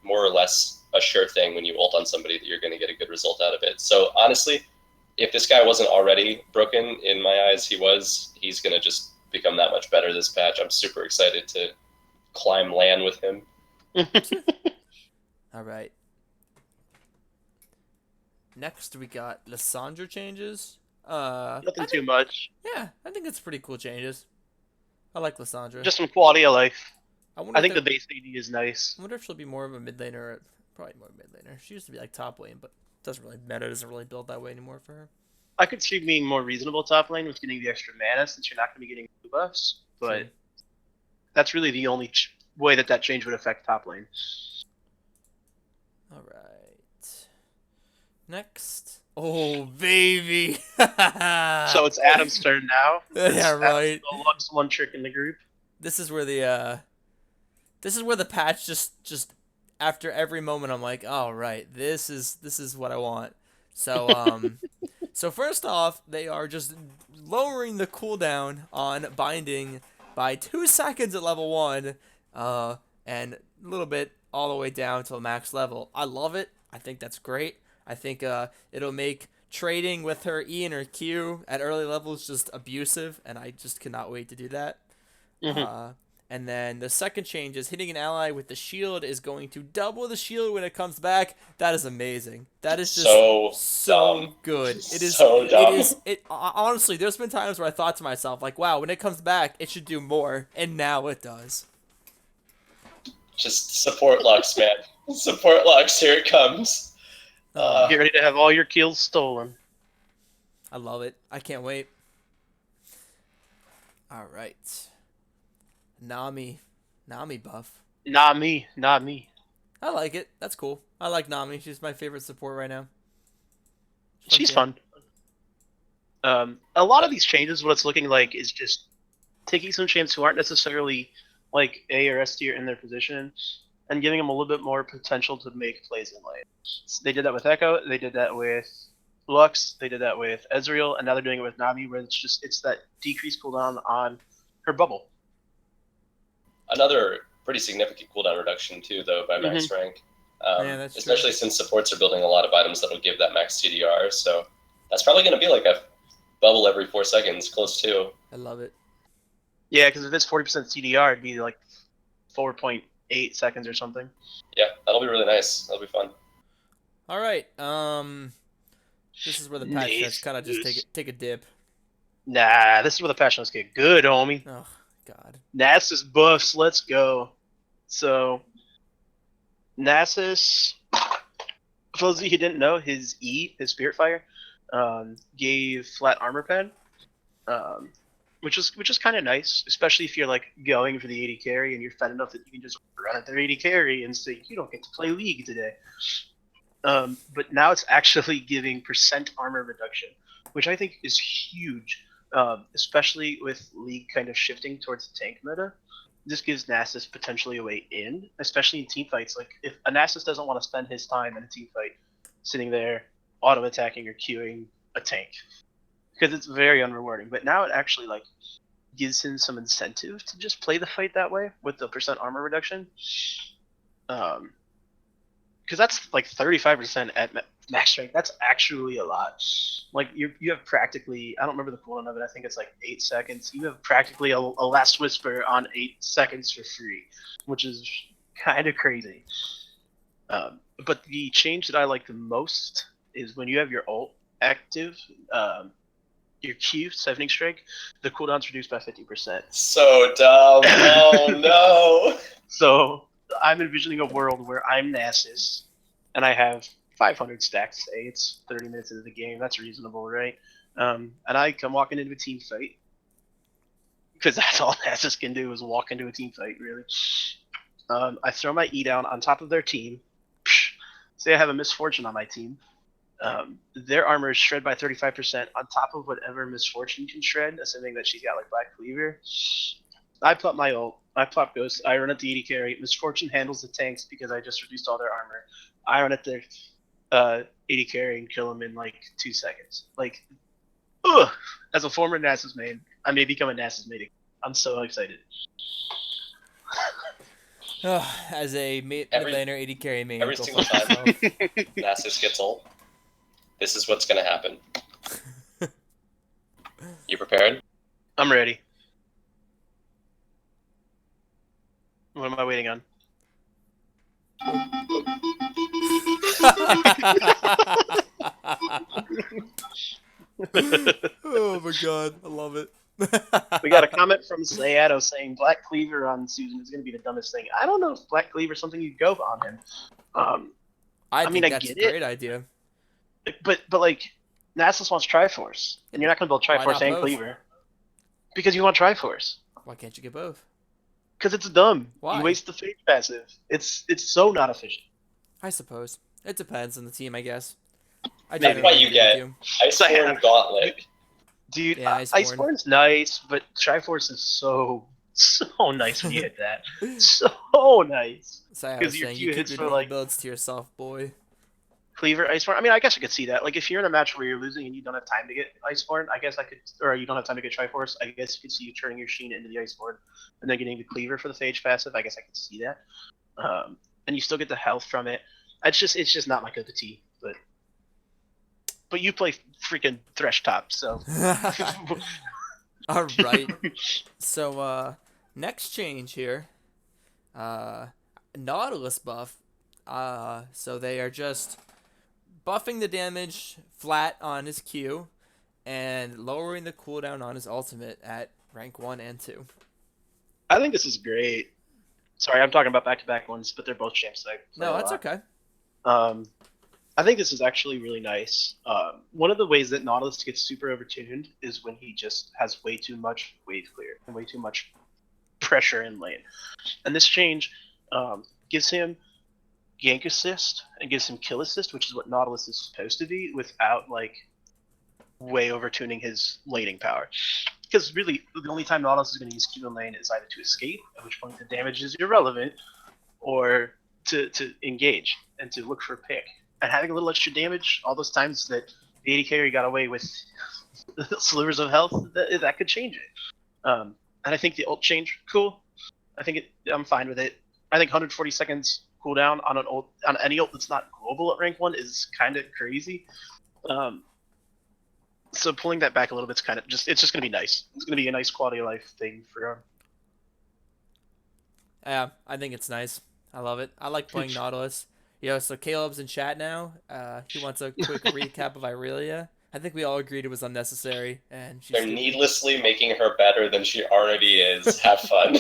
or less a sure thing when you ult on somebody that you're going to get a good result out of it. So honestly, if this guy wasn't already broken, in my eyes he's going to just become that much better this patch. I'm super excited to climb LAN with him. All right. Next, we got Lissandra changes. Nothing too much. Yeah, I think it's pretty cool changes. I like Lissandra. Just some quality of life. I think the base AD is nice. I wonder if she'll be more of a mid laner. Probably more mid laner. She used to be like top lane, but doesn't really matter. Doesn't really build that way anymore for her. I could see being more reasonable top lane with getting the extra mana since you're not going to be getting blue buffs, but that's really the only way that change would affect top lane. All right. Next. Oh, baby. So it's Adam's turn now. Yeah, right. The Lux one trick in the group. This is where the patch just after every moment I'm like, oh right, this is what I want. So so first off, they are just lowering the cooldown on binding by 2 seconds at level 1, and a little bit all the way down to max level. I love it. I think that's great. I think it'll make trading with her E and her Q at early levels just abusive, and I just cannot wait to do that. And And then the second change is hitting an ally with the shield is going to double the shield when it comes back. That is amazing. That is just so dumb. good. It is So dumb. honestly, there's been times where I thought to myself like, wow, when it comes back, it should do more, and now it does. Just support Lux, man. Support Lux. Here it comes. Get ready to have all your kills stolen. I love it. I can't wait. All right. Nami buff. Not me. I like it. That's cool. I like Nami. She's my favorite support right now. She's fun. A lot of these changes, what it's looking like is just taking some champs who aren't necessarily like A or S tier in their position and giving them a little bit more potential to make plays in lane. They did that with Echo. They did that with Lux. They did that with Ezreal, and now they're doing it with Nami, where it's that decreased cooldown on her bubble. Another pretty significant cooldown reduction too, though, by max rank. Yeah, that's especially true. since supports are building a lot of items that'll give that max TDR. So that's probably going to be like a bubble every 4 seconds, close to. I love it. Yeah, because if it's 40% CDR, it'd be like 4.8 seconds or something. Yeah, that'll be really nice. That'll be fun. All right. This is where the patch notes kind of just take a dip. Nah, this is where the patch notes get good, homie. Oh God. Nasus buffs, let's go. So, Nasus, for those of you who didn't know, his Spirit Fire, gave flat armor pen, which is kind of nice, especially if you're like going for the 80 carry and you're fed enough that you can just run at their 80 carry and say you don't get to play League today. But now it's actually giving percent armor reduction, which I think is huge, especially with League kind of shifting towards the tank meta. This gives Nasus potentially a way in, especially in team fights. Like, if a Nasus doesn't want to spend his time in a team fight sitting there auto-attacking or queuing a tank, because it's very unrewarding. But now it actually, like, gives him some incentive to just play the fight that way with the percent armor reduction. Because that's like 35% at max strength. That's actually a lot. Like, you have practically, I don't remember the cooldown of it, I think it's like 8 seconds. You have practically a Last Whisper on 8 seconds for free, which is kind of crazy. But the change that I like the most is when you have your ult active, your Q, Siphoning Strike, the cooldown's reduced by 50%. So dumb. Oh no. So I'm envisioning a world where I'm Nasus, and I have 500 stacks. Say it's 30 minutes into the game. That's reasonable, right? And I come walking into a team fight, because that's all Nasus can do is walk into a team fight, really. I throw my E down on top of their team. Say I have a Misfortune on my team. Their armor is shred by 35% on top of whatever Misfortune can shred, assuming that she's got like Black Cleaver. I pop my ult. I pop Ghost. I run at the 80 carry. Misfortune handles the tanks because I just reduced all their armor. I run at their 80 carry and kill them in like 2 seconds. Like, ugh! As a former Nasus main, I may become a Nasus main. I'm so excited. As a mid laner 80 carry main. Every single time Nasus gets ult, this is what's going to happen. You prepared? I'm ready. What am I waiting on? Oh my God, I love it. We got a comment from Zayato saying Black Cleaver on Susan is going to be the dumbest thing. I don't know if Black Cleaver is something you'd go on him. I mean, think I that's get a great idea. But like, Nasus wants Triforce, and you're not going to build Triforce and both? Cleaver because you want Triforce. Why can't you get both? Because it's dumb. Why? You waste the Phage passive. It's so not efficient. I suppose. It depends on the team, I guess. That's why you get Iceborne Gauntlet. Dude, Yeah, Iceborne's nice, but Triforce is so nice when you hit that. So nice. So I was Because your saying, few you keep hits your for, normal like- builds to yourself, boy. Cleaver, Iceborne. I mean, I guess I could see that. Like, if you're in a match where you're losing and you don't have time to get Iceborne, I guess I could, or you don't have time to get Triforce, I guess you could see you turning your Sheen into the Iceborne and then getting the Cleaver for the Phage passive. I guess I could see that. And you still get the health from it. It's just not my cup of tea. But you play freaking Thresh top, so. All right. So Next change here, Nautilus buff. So they are just buffing the damage flat on his Q and lowering the cooldown on his ultimate at rank 1 and 2. I think this is great. Sorry, I'm talking about back-to-back ones, but they're both champs. No, that's okay. I think this is actually really nice. One of the ways that Nautilus gets super overtuned is when he just has way too much wave clear and way too much pressure in lane. And this change gives him gank assist and gives him kill assist, which is what Nautilus is supposed to be, without like way overtuning his laning power. Because really, the only time Nautilus is going to use Q in lane is either to escape, at which point the damage is irrelevant, or to engage and to look for a pick. And having a little extra damage, all those times that the AD carry got away with slivers of health, that could change it. And I think the ult change, cool. I'm fine with it. I think 140 seconds cooldown on an ult, on any ult that's not global at rank 1 is kind of crazy. So pulling that back a little bit's kind of it's just gonna be nice. It's gonna be a nice quality of life thing for him. Yeah, I think it's nice. I love it. I like playing Nautilus. So Caleb's in chat now. He wants a quick recap of Irelia. I think we all agreed it was unnecessary, and they're needlessly making her better than she already is. Have fun.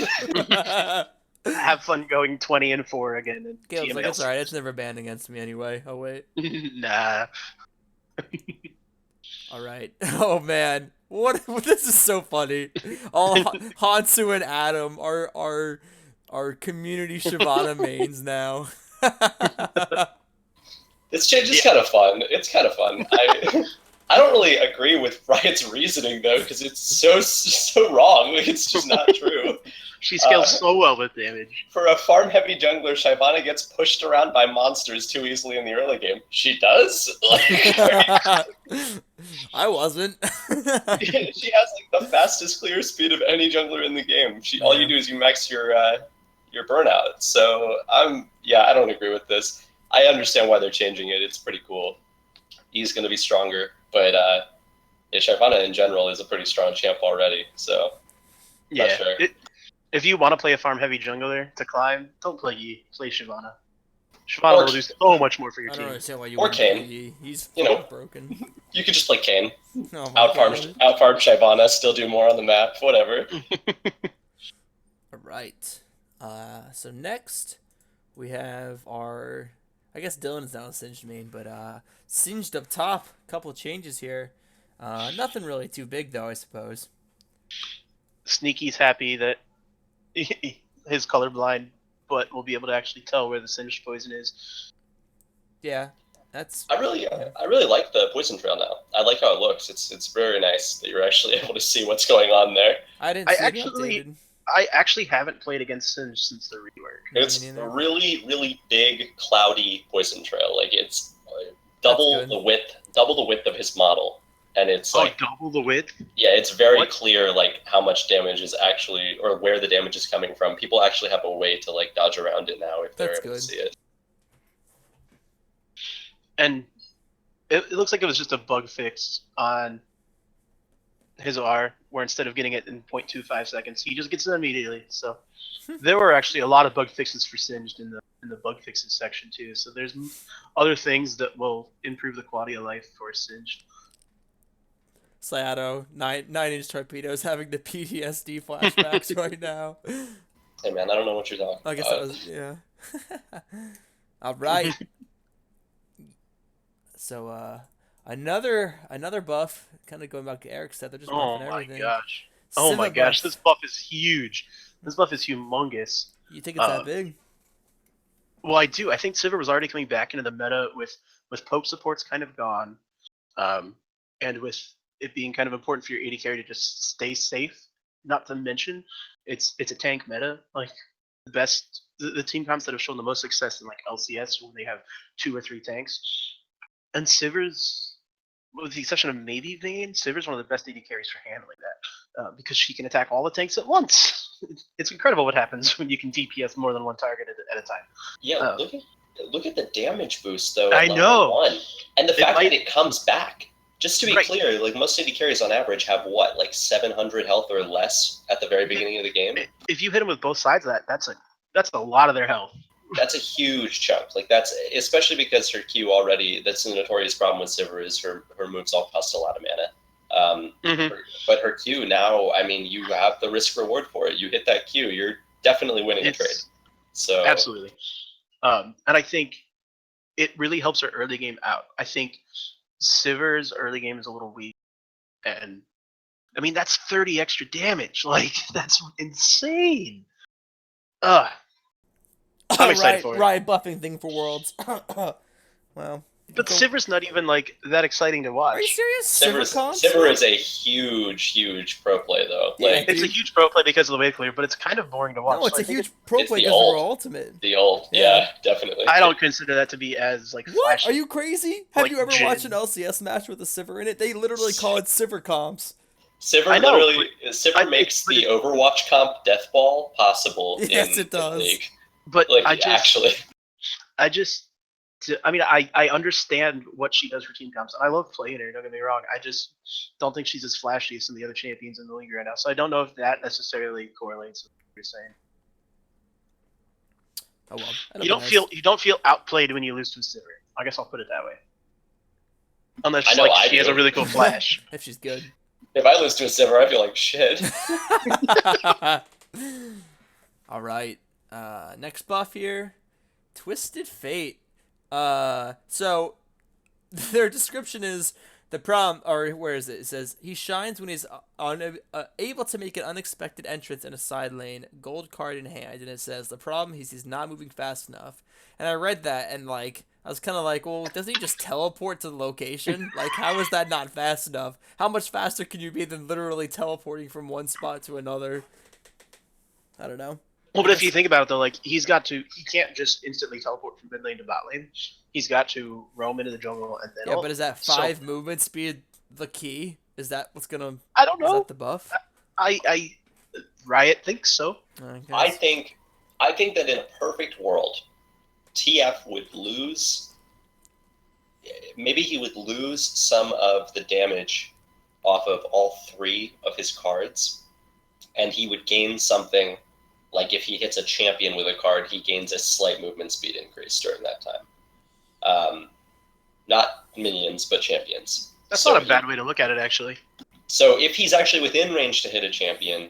Have fun going 20-4 again. In Caleb's like, it's alright. It's never banned against me anyway. Oh wait. Nah. All right. Oh man, what? This is so funny. All Hansu and Adam are community Shyvana mains now. This change is kind of fun. It's kind of fun. I don't really agree with Riot's reasoning though, because it's so wrong. Like, it's just not true. She scales so well with damage. For a farm-heavy jungler, Shyvana gets pushed around by monsters too easily in the early game. She does? I wasn't. She has like the fastest clear speed of any jungler in the game. All you do is you max your burnout. So I don't agree with this. I understand why they're changing it. It's pretty cool. He's going to be stronger, but Shyvana in general is a pretty strong champ already. So yeah, not sure. If you want to play a farm-heavy jungler to climb, don't play Yi. Play Shyvana. Shyvana will do so much more for your team. I don't understand why you or wouldn't Kayn. play Yi. He's broken. You could just play Kayn. Oh Outfarm Shyvana, still do more on the map, whatever. All right. So next we have our, I guess Dylan's now a Singed main, but Singed up top, a couple of changes here. Nothing really too big though, I suppose. Sneaky's happy that his colorblind, but will be able to actually tell where the Singed poison is. Yeah, that's. I really like the poison trail now. I like how it looks. It's very nice that you're actually able to see what's going on there. I didn't see it updated. I actually haven't played against Singed since the rework. It's a really, really big, cloudy poison trail. Like it's double the width of his model, and it's like double the width. Yeah, it's very clear like how much damage is actually, or where the damage is coming from. People actually have a way to like dodge around it now if they're able to see it. And it looks like it was just a bug fix on his R, where instead of getting it in 0.25 seconds, he just gets it immediately. So there were actually a lot of bug fixes for Singed in the bug fixes section too. So there's other things that will improve the quality of life for Singed. Sliato, 9-inch torpedoes having the PTSD flashbacks right now. Hey man, I don't know what you're talking about. I guess that was, yeah. All right. So another buff, kind of going back to Eric said, they're just buffing everything. Oh my gosh, this buff is huge. This buff is humongous. You think it's that big? Well, I do. I think Sivir was already coming back into the meta with Pope supports kind of gone, and with it being kind of important for your AD carry to just stay safe. Not to mention, it's a tank meta. Like the team comps that have shown the most success in like LCS when they have 2 or 3 tanks. And Sivir's, with the exception of maybe Vayne, Sivir's one of the best AD carries for handling that, because she can attack all the tanks at once. It's incredible what happens when you can DPS more than one target at a time. Yeah, look at the damage boost though. I know. 1. And the fact that it comes back Just to be Right. clear, like most AD carries on average have what, like 700 health or less at the very beginning of the game. If you hit him with both sides of that, that's a lot of their health. That's a huge chunk. Like that's especially because her Q already. That's the notorious problem with Sivir is her moves all cost a lot of mana. But her Q now, I mean, you have the risk reward for it. You hit that Q, you're definitely winning a trade. So absolutely, and I think it really helps her early game out. I think Sivir's early game is a little weak, and I mean that's 30 extra damage. Like that's insane. I'm excited for it. Right, buffing thing for Worlds. Wow. But Sivir's not even like that exciting to watch. Are you serious? Sivir is a huge pro play though. Yeah, Like It's a huge pro play because of the wave clear, but it's kind of boring to watch. No, it's So a I think huge pro it's play the because of her ult. ultimate. the old, yeah, definitely. I don't consider that to be as like What? flashy. Are you crazy? Have Like you ever Jhin. watched an LCS match with a Sivir in it? They literally call it Sivir comps. Sivir I know, literally, Sivir makes but the Overwatch comp death ball possible. Yes, in it does. The league. But Like I mean, I understand what she does for team comps. I love playing her. Don't get me wrong. I just don't think she's as flashy as some of the other champions in the league right now. So I don't know if that necessarily correlates with what you're saying. Oh well. You don't feel outplayed when you lose to Sivir. I guess I'll put it that way. Unless I know I she has do. a really cool flash. If she's good. if I lose to a Sivir, I feel like shit. All right. Next buff here, Twisted Fate. So their description is the problem, or where is it? It says he shines when he's able to make an unexpected entrance in a side lane, gold card in hand, and it says the problem is he's not moving fast enough. And I read that and like I was kind of like, well, doesn't he just teleport to the location? Like, how is that not fast enough? How much faster can you be than literally teleporting from one spot to another? I don't know. Well, but if you think about it, though, like he can't just instantly teleport from mid lane to bot lane. He's got to roam into the jungle and then. Yeah, but is that 5 movement speed the key? Is that what's gonna? I don't Is know. that the buff? I Riot thinks so. I think that in a perfect world, TF would lose. Maybe he would lose some of the damage off of all 3 of his cards, and he would gain something. Like if he hits a champion with a card, he gains a slight movement speed increase during that time. Not minions, but champions. That's not a bad way to look at it, actually. So if he's actually within range to hit a champion,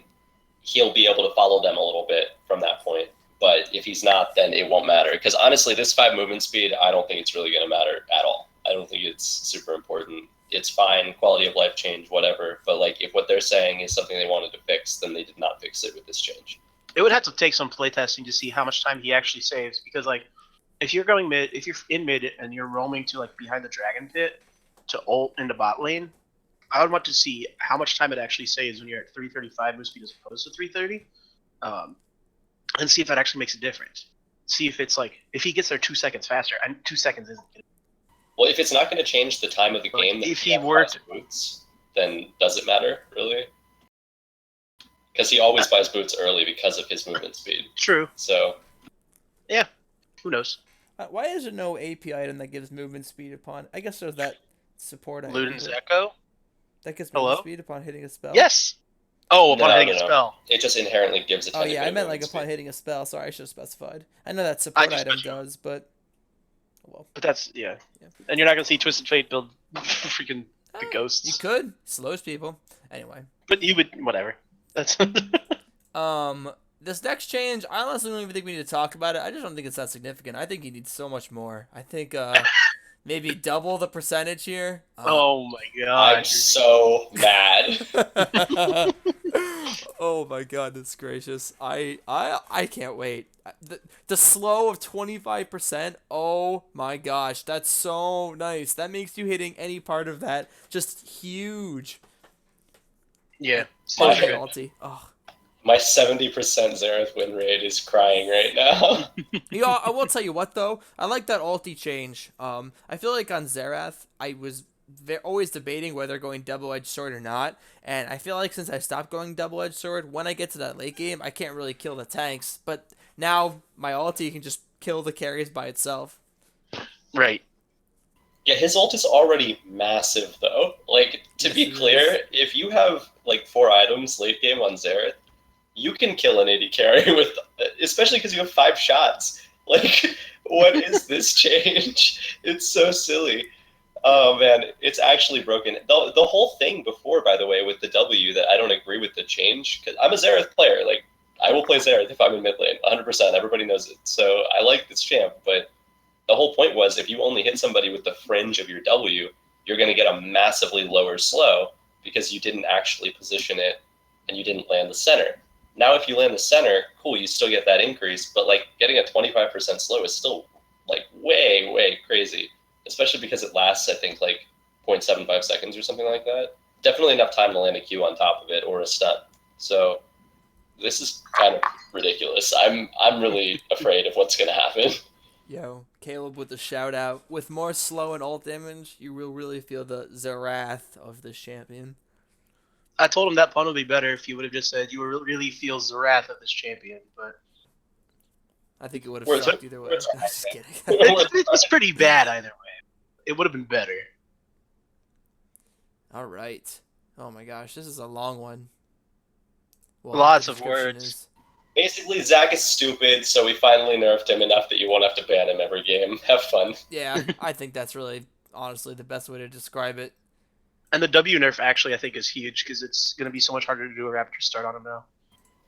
he'll be able to follow them a little bit from that point. But if he's not, then it won't matter. Because honestly, this 5 movement speed, I don't think it's really going to matter at all. I don't think it's super important. It's fine, quality of life change, whatever. But like, if what they're saying is something they wanted to fix, then they did not fix it with this change. It would have to take some playtesting to see how much time he actually saves. Because like, if you're in mid and you're roaming to like behind the dragon pit to ult into bot lane, I would want to see how much time it actually saves when you're at 335 move speed as opposed to 330, and see if that actually makes a difference. See if it's like if he gets there 2 seconds faster, and 2 seconds isn't. Well, if it's not going to change the time of the game, if he were to boots, then does it matter really? Because he always buys boots early because of his movement speed. True. So, yeah, who knows? Why is there no AP item that gives movement speed upon? I guess there's that support item. Luden's Echo? That gives Hello? movement speed upon hitting a spell. Yes! Oh, upon hitting a spell. It just inherently gives a Oh tiny yeah, bit I of meant like movement upon speed. hitting a spell. Sorry, I should have specified. I know that support just item specified. does, but well. But that's, yeah. Yeah. And you're not going to see Twisted Fate build freaking the You ghosts. could slows people. Anyway. But you would, whatever. That's. This next change, I honestly don't even think we need to talk about it. I just don't think it's that significant. I think he needs so much more. I think maybe double the percentage here. Oh my god. I'm so mad. Oh my goodness gracious. I can't wait. The slow of 25%. Oh my gosh, that's so nice. That makes you hitting any part of that just huge. Yeah. My- So good. Salty. Oh. My 70% Xerath win rate is crying right now. I will tell you what though. I like that ulti change. I feel like on Xerath, I was always debating whether going double-edged sword or not, and I feel like since I stopped going double-edged sword, when I get to that late game, I can't really kill the tanks. But now my ulti can just kill the carries by itself. Right. Yeah, his ult is already massive though. Like, to Yes, be it clear, is. if you have like 4 items late game on Xerath, you can kill an AD carry with, especially because you have 5 shots. Like, what is this change? It's so silly. Oh man, it's actually broken. The whole thing before, by the way, with the W that I don't agree with the change, because I'm a Xerath player. Like, I will play Xerath if I'm in mid lane, 100%. Everybody knows it. So I like this champ, but the whole point was if you only hit somebody with the fringe of your W, you're going to get a massively lower slow because you didn't actually position it and you didn't land the center. Now, if you land the center, cool, you still get that increase, but like getting a 25% slow is still like way, way crazy, especially because it lasts, I think, like 0.75 seconds or something like that. Definitely enough time to land a Q on top of it or a stun. So this is kind of ridiculous. I'm really afraid of what's going to happen. Yo, Caleb with the shout out. With more slow and ult damage, you will really feel the Zerath of this champion. I told him that pun would be better if you would have just said you really feel the wrath of this champion, but I think it would have Where's sucked it? either way. Where's I'm just kidding. it was pretty bad either way. It would have been better. All right. Oh my gosh, this is a long one. Well, Lots the of description words. is- Basically, Zach is stupid, so we finally nerfed him enough that you won't have to ban him every game. Have fun. Yeah, I think that's really, honestly, the best way to describe it. And the W nerf actually I think is huge because it's going to be so much harder to do a Raptor start on him now.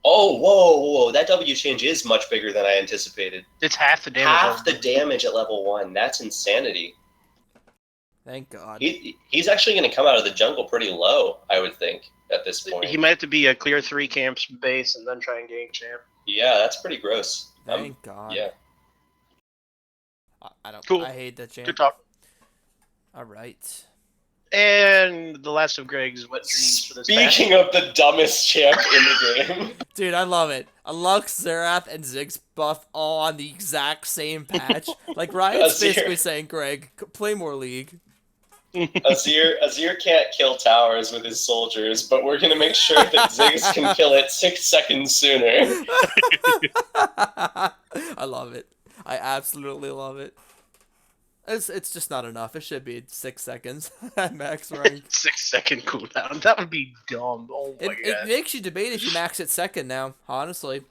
Oh, whoa. That W change is much bigger than I anticipated. It's half the damage. Half the damage at level 1. That's insanity. Thank God. He's actually going to come out of the jungle pretty low, I would think, at this point. He might have to be a clear 3 camps base and then try and gank champ. Yeah, that's pretty gross. Thank God. Yeah. I don't. Cool. I hate that champ. Good talk. All right. And the last of Greg's wet dreams for this match. Speaking of the dumbest champ in the game. Dude, I love it. A Lux, Xerath, and Ziggs buff all on the exact same patch. Like, Ryan's Azir. basically saying, Greg, play more League. Azir can't kill towers with his soldiers, but we're going to make sure that Ziggs can kill it 6 seconds sooner. I love it. I absolutely love it. It's just not enough. It should be 6 seconds at max rank. 6-second cooldown. That would be dumb. Oh my It god. makes you debate if you max it second now, honestly.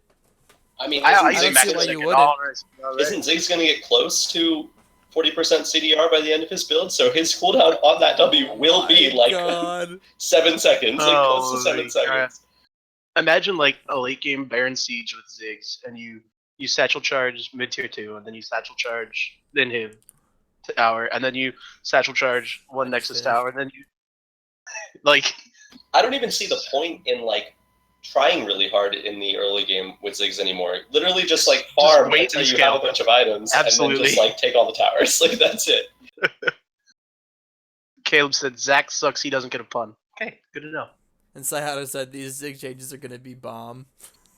I mean, I don't used see to why max you second wouldn't. already. isn't Ziggs going to get close to 40% CDR by the end of his build? So his cooldown on that W will be My like God. 7 seconds, like close to 7 Holy seconds. Imagine like a late game Baron Siege with Ziggs, and you satchel charge mid tier 2, and then you satchel charge then him tower, and then you satchel charge one And Nexus finish. tower, and then you like I don't even see the point in like trying really hard in the early game with Ziggs anymore. Literally just like farm wait until and you scale. have a bunch of items and then Absolutely. just like take all the towers. Like that's it. Caleb said, Zach sucks. He doesn't get a pun. Okay, good to know. And Sayhado said these Zig changes are going to be bomb.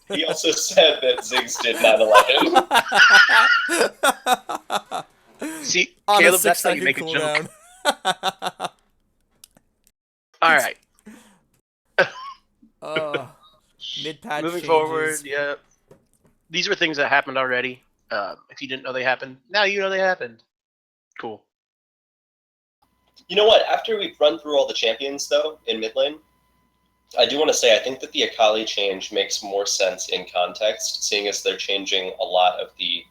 He also said that Ziggs did 9/11. See, On Caleb, a that's how 6 you second make a joke. cooldown. All right, Mid patch moving changes. forward. Yeah, these were things that happened already. If you didn't know they happened, now you know they happened. Cool. You know what? After we've run through all the champions, though, in mid lane, I do want to say I think that the Akali change makes more sense in context, seeing as they're changing a lot of the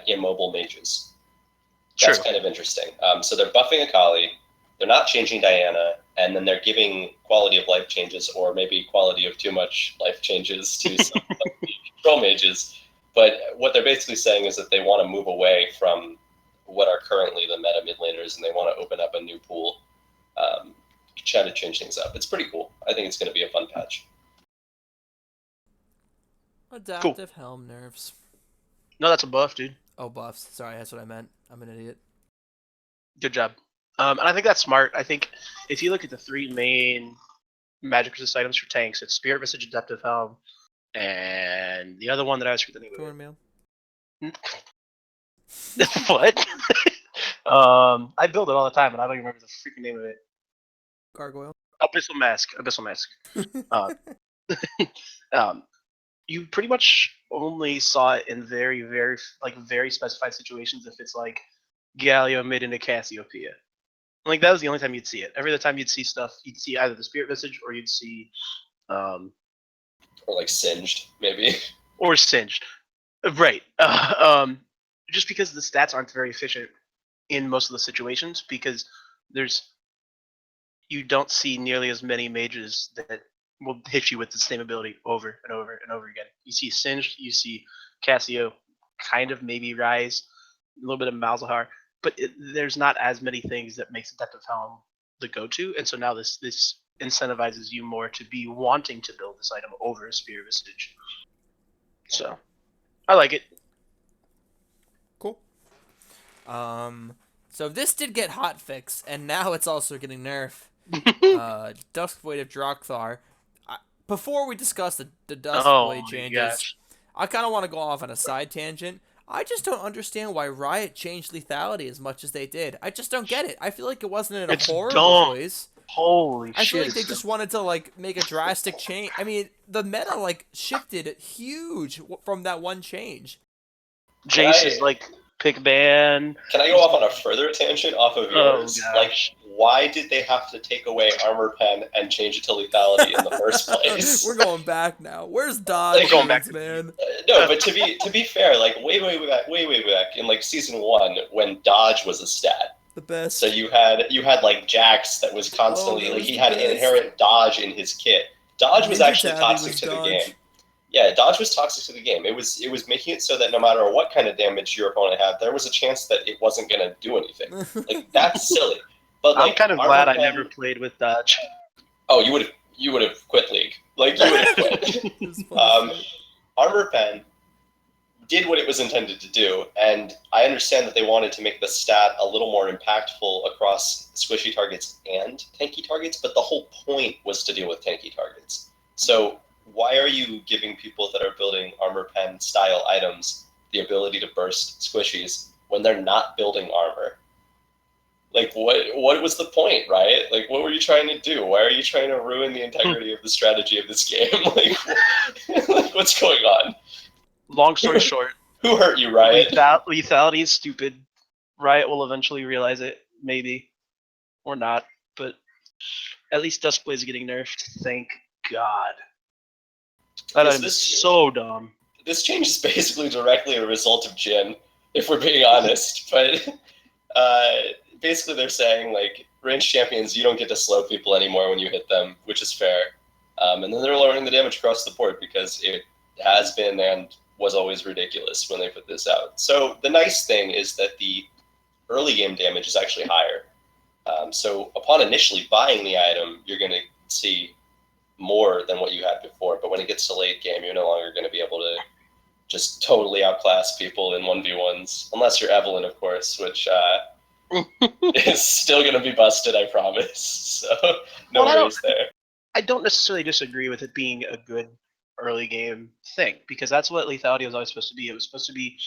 immobile mages. That's True. kind of interesting. So they're buffing Akali, they're not changing Diana, and then they're giving quality of life changes, or maybe quality of too much life changes to some of the control mages. But what they're basically saying is that they want to move away from what are currently the meta mid laners, and they want to open up a new pool, try to change things up. It's pretty cool. I think it's going to be a fun patch. Adaptive helm nerfs. No, that's a buff, dude. Oh, buffs. Sorry, that's what I meant. I'm an idiot. Good job. And I think that's smart. I think if you look at the 3 main magic resist items for tanks, it's Spirit Visage, Adaptive Helm, and the other one that I was forgetting the name Cornmeal. of. What? I build it all the time, and I don't even remember the freaking name of it. Gargoyle. Abyssal Mask. Abyssal Mask. You pretty much only saw it in very, very specified situations if it's like Galio mid into Cassiopeia. Like that was the only time you'd see it. Every other time you'd see stuff, you'd see either the Spirit Visage or you'd see, Or like Singed, maybe. or Singed. Right. Just because the stats aren't very efficient in most of the situations, because you don't see nearly as many mages that will hit you with the same ability over and over and over again. You see Singed, you see Cassio, kind of maybe Rise, a little bit of Malzahar, but there's not as many things that makes Detective Helm the go-to, and so now this incentivizes you more to be wanting to build this item over a Spear Visage. So, I like it. Cool. So this did get hotfix, and now it's also getting nerfed. Duskblade of Drakthar. Before we discuss the Duskblade changes, gosh. I kind of want to go off on a side tangent. I just don't understand why Riot changed lethality as much as they did. I just don't get it. I feel like it wasn't in a It's horrible dumb. choice. Holy I shit. feel like they just wanted to like make a drastic change. I mean, the meta like shifted huge from that one change. Jace is like pick ban. Can I go off on a further tangent off of yours? gosh. Like, why did they have to take away Armor Pen and change it to lethality in the first place? We're going back now. Where's Dodge, Like, going back to- man? No, but to be fair, like way back in like season 1 when dodge was a stat. The best. So you had like Jax that was constantly that like was he the had best. inherent dodge in his kit. Dodge was Ninja actually Tabby toxic was to the dodge. game. Yeah, dodge was toxic to the game. It was making it so that no matter what kind of damage your opponent had, there was a chance that it wasn't gonna do anything. Like that's silly. But like, I'm kind of Armor glad I Pen- never played with Dodge. Oh, you would have quit League. Like you would have quit. It was funny shit. Armor Pen did what it was intended to do, and I understand that they wanted to make the stat a little more impactful across squishy targets and tanky targets, but the whole point was to deal with tanky targets. So why are you giving people that are building Armor Pen style items the ability to burst squishies when they're not building armor? Like what was the point, right? Like what were you trying to do? Why are you trying to ruin the integrity of the strategy of this game? Like what's going on? Long story short, Who hurt you, Riot? lethality is stupid. Riot will eventually realize it, maybe, or not. But at least Duskblade is getting nerfed. Thank God. That Is item is this- so dumb. This change is basically directly a result of Jhin, if we're being honest. But basically, they're saying like ranged champions, you don't get to slow people anymore when you hit them, which is fair. And then they're lowering the damage across the board because it has been and was always ridiculous when they put this out. So the nice thing is that the early game damage is actually higher. So upon initially buying the item, you're going to see more than what you had before. But when it gets to late game, you're no longer going to be able to just totally outclass people in 1v1s. Unless you're Evelyn, of course, which is still going to be busted, I promise. So no Well, worries there. I don't necessarily disagree with it being a good early game thing, because that's what lethality was always supposed to be. It was supposed to be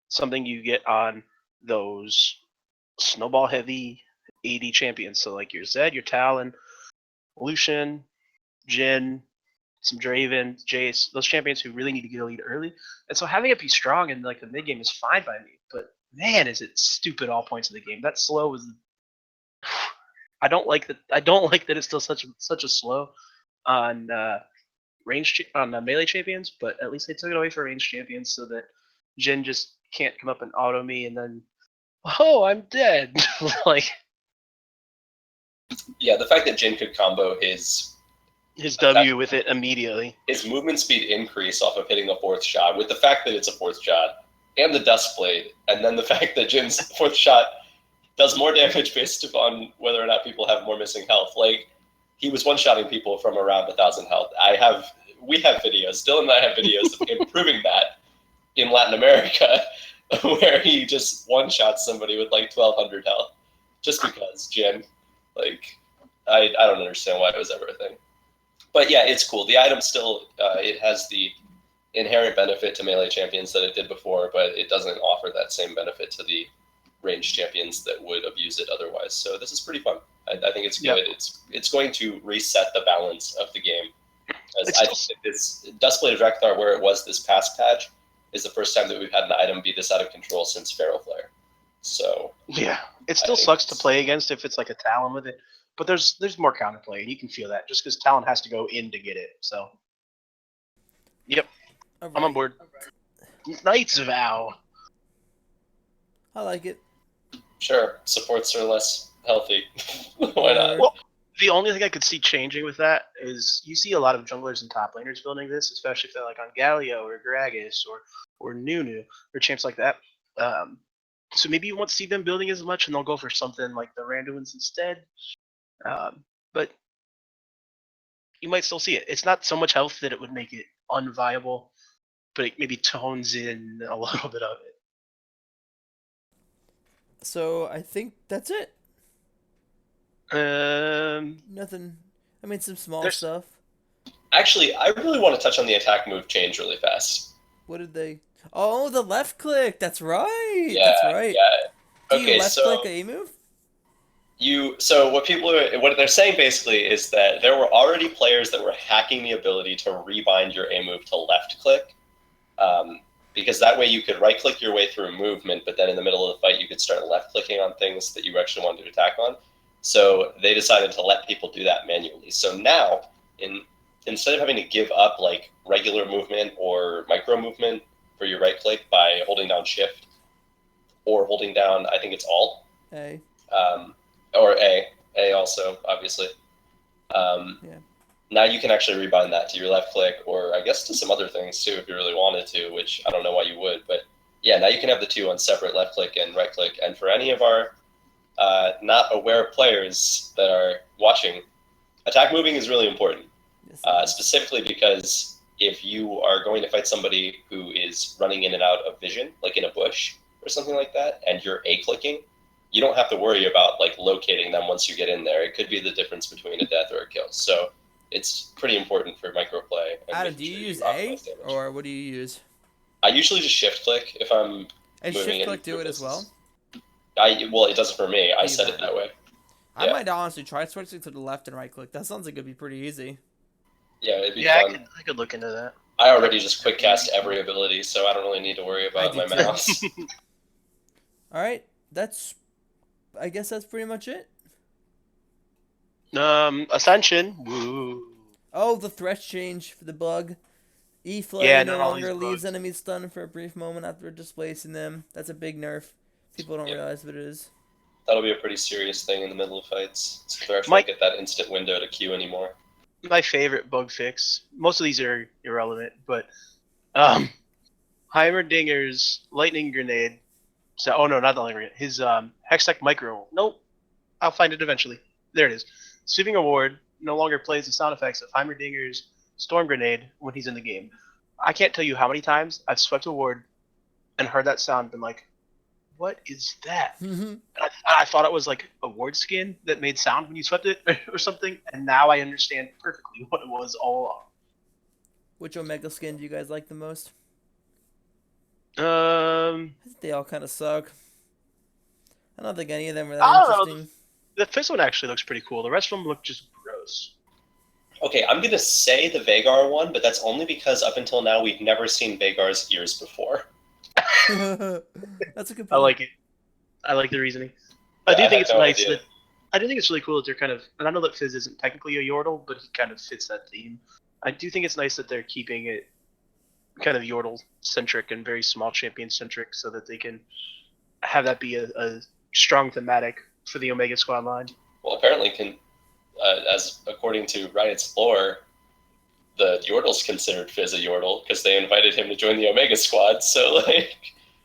something you get on those snowball heavy AD champions. So like your Zed, your Talon, Lucian, Jhin, some Draven, Jace, those champions who really need to get a lead early. And so having it be strong in like the mid game is fine by me. But man, is it stupid all points of the game. That slow was I don't like that it's still such a slow on melee champions, but at least they took it away for ranged champions so that Jhin just can't come up and auto me and then I'm dead. Like Yeah, the fact that Jhin could combo his W with it immediately. movement speed increase off of hitting the fourth shot, with the fact that it's a fourth shot, and the Duskblade, and then the fact that Jin's fourth shot does more damage based upon whether or not people have more missing health. Like, he was one-shotting people from around 1,000 health. We have videos, Dylan and I have videos of him proving that in Latin America, where he just one-shots somebody with like 1,200 health, just because Jhin. Like, I don't understand why it was ever a thing. But yeah, it's cool. The item still, it has the inherent benefit to melee champions that it did before, but it doesn't offer that same benefit to the ranged champions that would abuse it otherwise. So this is pretty fun. I think it's good. Yep. It's going to reset the balance of the game. As It's I think that this Duskblade of Drakthar, where it was this past patch, is the first time that we've had an item be this out of control since Feral Flare. So Yeah, It still think sucks to it's- play against if it's like a Talon with it, but there's more counterplay, and you can feel that just because Talon has to go in to get it. So, yep, All I'm on right. board. Knight's Vow. I like it. Sure, supports are less healthy. Why not? Whatever. Well, the only thing I could see changing with that is you see a lot of junglers and top laners building this, especially if they're like on Galio or Gragas or Nunu or champs like that. So maybe you won't see them building as much, and they'll go for something like the Randuins instead. But you might still see it. It's not so much health that it would make it unviable, but it maybe tones in a little bit of it. So I think that's it. Nothing. I mean, some small There's stuff. Actually, I really want to touch on the attack move change really fast. What did they? Oh, the left click. That's right. Yeah, That's right. yeah. Do you Okay, left so click a move? what they're saying basically is that there were already players that were hacking the ability to rebind your A move to left click, because that way you could right click your way through movement, but then in the middle of the fight you could start left clicking on things that you actually wanted to attack on. So they decided to let people do that manually. So now, instead of having to give up like regular movement or micro movement for your right click by holding down Shift or holding down, I think it's Alt, A. or A also, obviously. Yeah. Now you can actually rebind that to your left click, or I guess to some other things too, if you really wanted to, which I don't know why you would. But yeah, now you can have the two on separate left click and right click. And for any of our not aware players that are watching, attack moving is really important, Yes, it is. specifically because if you are going to fight somebody who is running in and out of vision, like in a bush or something like that, and you're A clicking, you don't have to worry about like locating them once you get in there. It could be the difference between a death or a kill. So it's pretty important for microplay. And Adam, making do you sure use A optimize damage. or what do you use? I usually just shift click if I'm And moving shift click in do it as well. Well, it does it for me. I You set might. it that way. I Yeah. might honestly try switching to the left and right click. That sounds like it'd be pretty easy. Yeah, it'd be yeah, fun. I could look into that. I already just quick cast every ability, so I don't really need to worry about do my too. mouse. All right, I guess that's pretty much it. Ascension. Woo. Oh, the threat change for the bug. E-Flay Yeah, no not all longer these leaves bugs. enemies stunned for a brief moment after displacing them. That's a big nerf. People don't Yeah. realize what it is. That'll be a pretty serious thing in the middle of fights. So Thresh Mike- won't get that instant window to queue anymore. My favorite bug fix. Most of these are irrelevant, but Heimerdinger's lightning grenade. So, oh no, not the lightning grenade. His Hextech micro. Nope. I'll find it eventually. There it is. Sweeping award no longer plays the sound effects of Heimerdinger's storm grenade when he's in the game. I can't tell you how many times I've swept a ward and heard that sound and been like, what is that? And I thought it was like a ward skin that made sound when you swept it or something, and now I understand perfectly what it was all Which Omega skin do you guys like the most? along. I think they all kind of suck. I don't think any of them are I that don't know. interesting. The fifth one actually looks pretty cool. The rest of them look just gross. Okay, I'm gonna say the Vagar one, but that's only because up until now we've never seen Vagar's ears before. That's a good point. I like it. I like the reasoning. I Yeah, do I think had it's no nice idea. that I do think it's really cool that they're kind of, and I know that Fizz isn't technically a Yordle, but he kind of fits that theme. I do think it's nice that they're keeping it kind of Yordle centric and very small champion centric, so that they can have that be a strong thematic for the Omega Squad line. Well, apparently, as according to Riot's lore, the Yordle's considered Fizz a Yordle because they invited him to join the Omega Squad. So, like,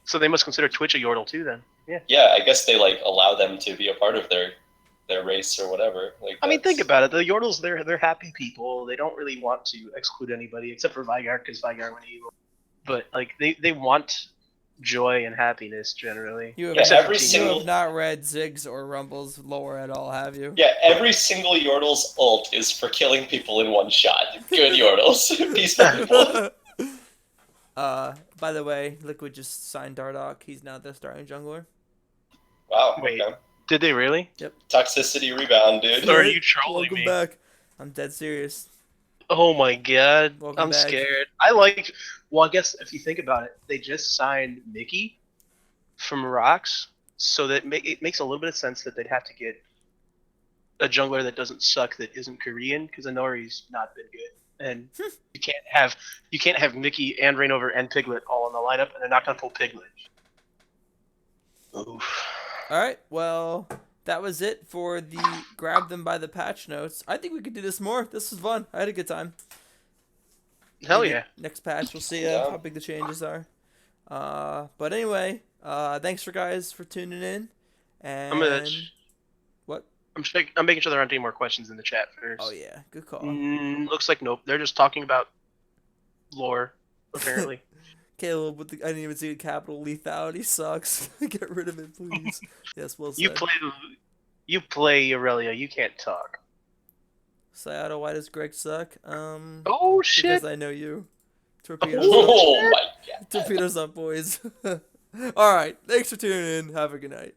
So they must consider Twitch a Yordle too, then. Yeah. yeah, I guess they like allow them to be a part of their race or whatever. Like, I mean, think that's- about it. The Yordles, they're happy people. They don't really want to exclude anybody except for Vygar because Vygar went evil. But like, they want joy and happiness generally. You have, Yeah, Except every for you Team single- have not read Ziggs or Rumble's lore at all, have you? Yeah, every single Yordle's ult is for killing people in one shot. Good Yordles. Peaceful people. By the way, Liquid just signed Dardoch. He's now the starting jungler. Wow, Wait. okay. Did they really? Toxicity rebound, dude. Or are you trolling Welcome me? back. I'm dead serious. Oh my god, Welcome I'm back. scared. Well, I guess if you think about it, they just signed Mickey from Rocks, so that it makes a little bit of sense that they'd have to get a jungler that doesn't suck that isn't Korean, because Inori's not been good, and you can't have Mickey and Rainover and Piglet all in the lineup, and they're not gonna pull Piglet. Oof. All right, well, that was it for the grab them by the patch notes. I think we could do this more. This was fun. I had a good time. Hell Maybe yeah. Next patch, we'll see Yeah. how big the changes are. But anyway, thanks for guys for tuning in. And what? I'm making sure there aren't any more questions in the chat first. Oh yeah, good call. Looks like nope. They're just talking about lore, apparently. Caleb, with the, I didn't even see the capital lethality sucks. Get rid of it, please. Yes, well said. You play Aurelia. You can't talk. Sayada, why does Greg suck? Oh shit! Because I know you. Torpedoes. Oh my god. Torpedoes up, boys. All right. Thanks for tuning in. Have a good night.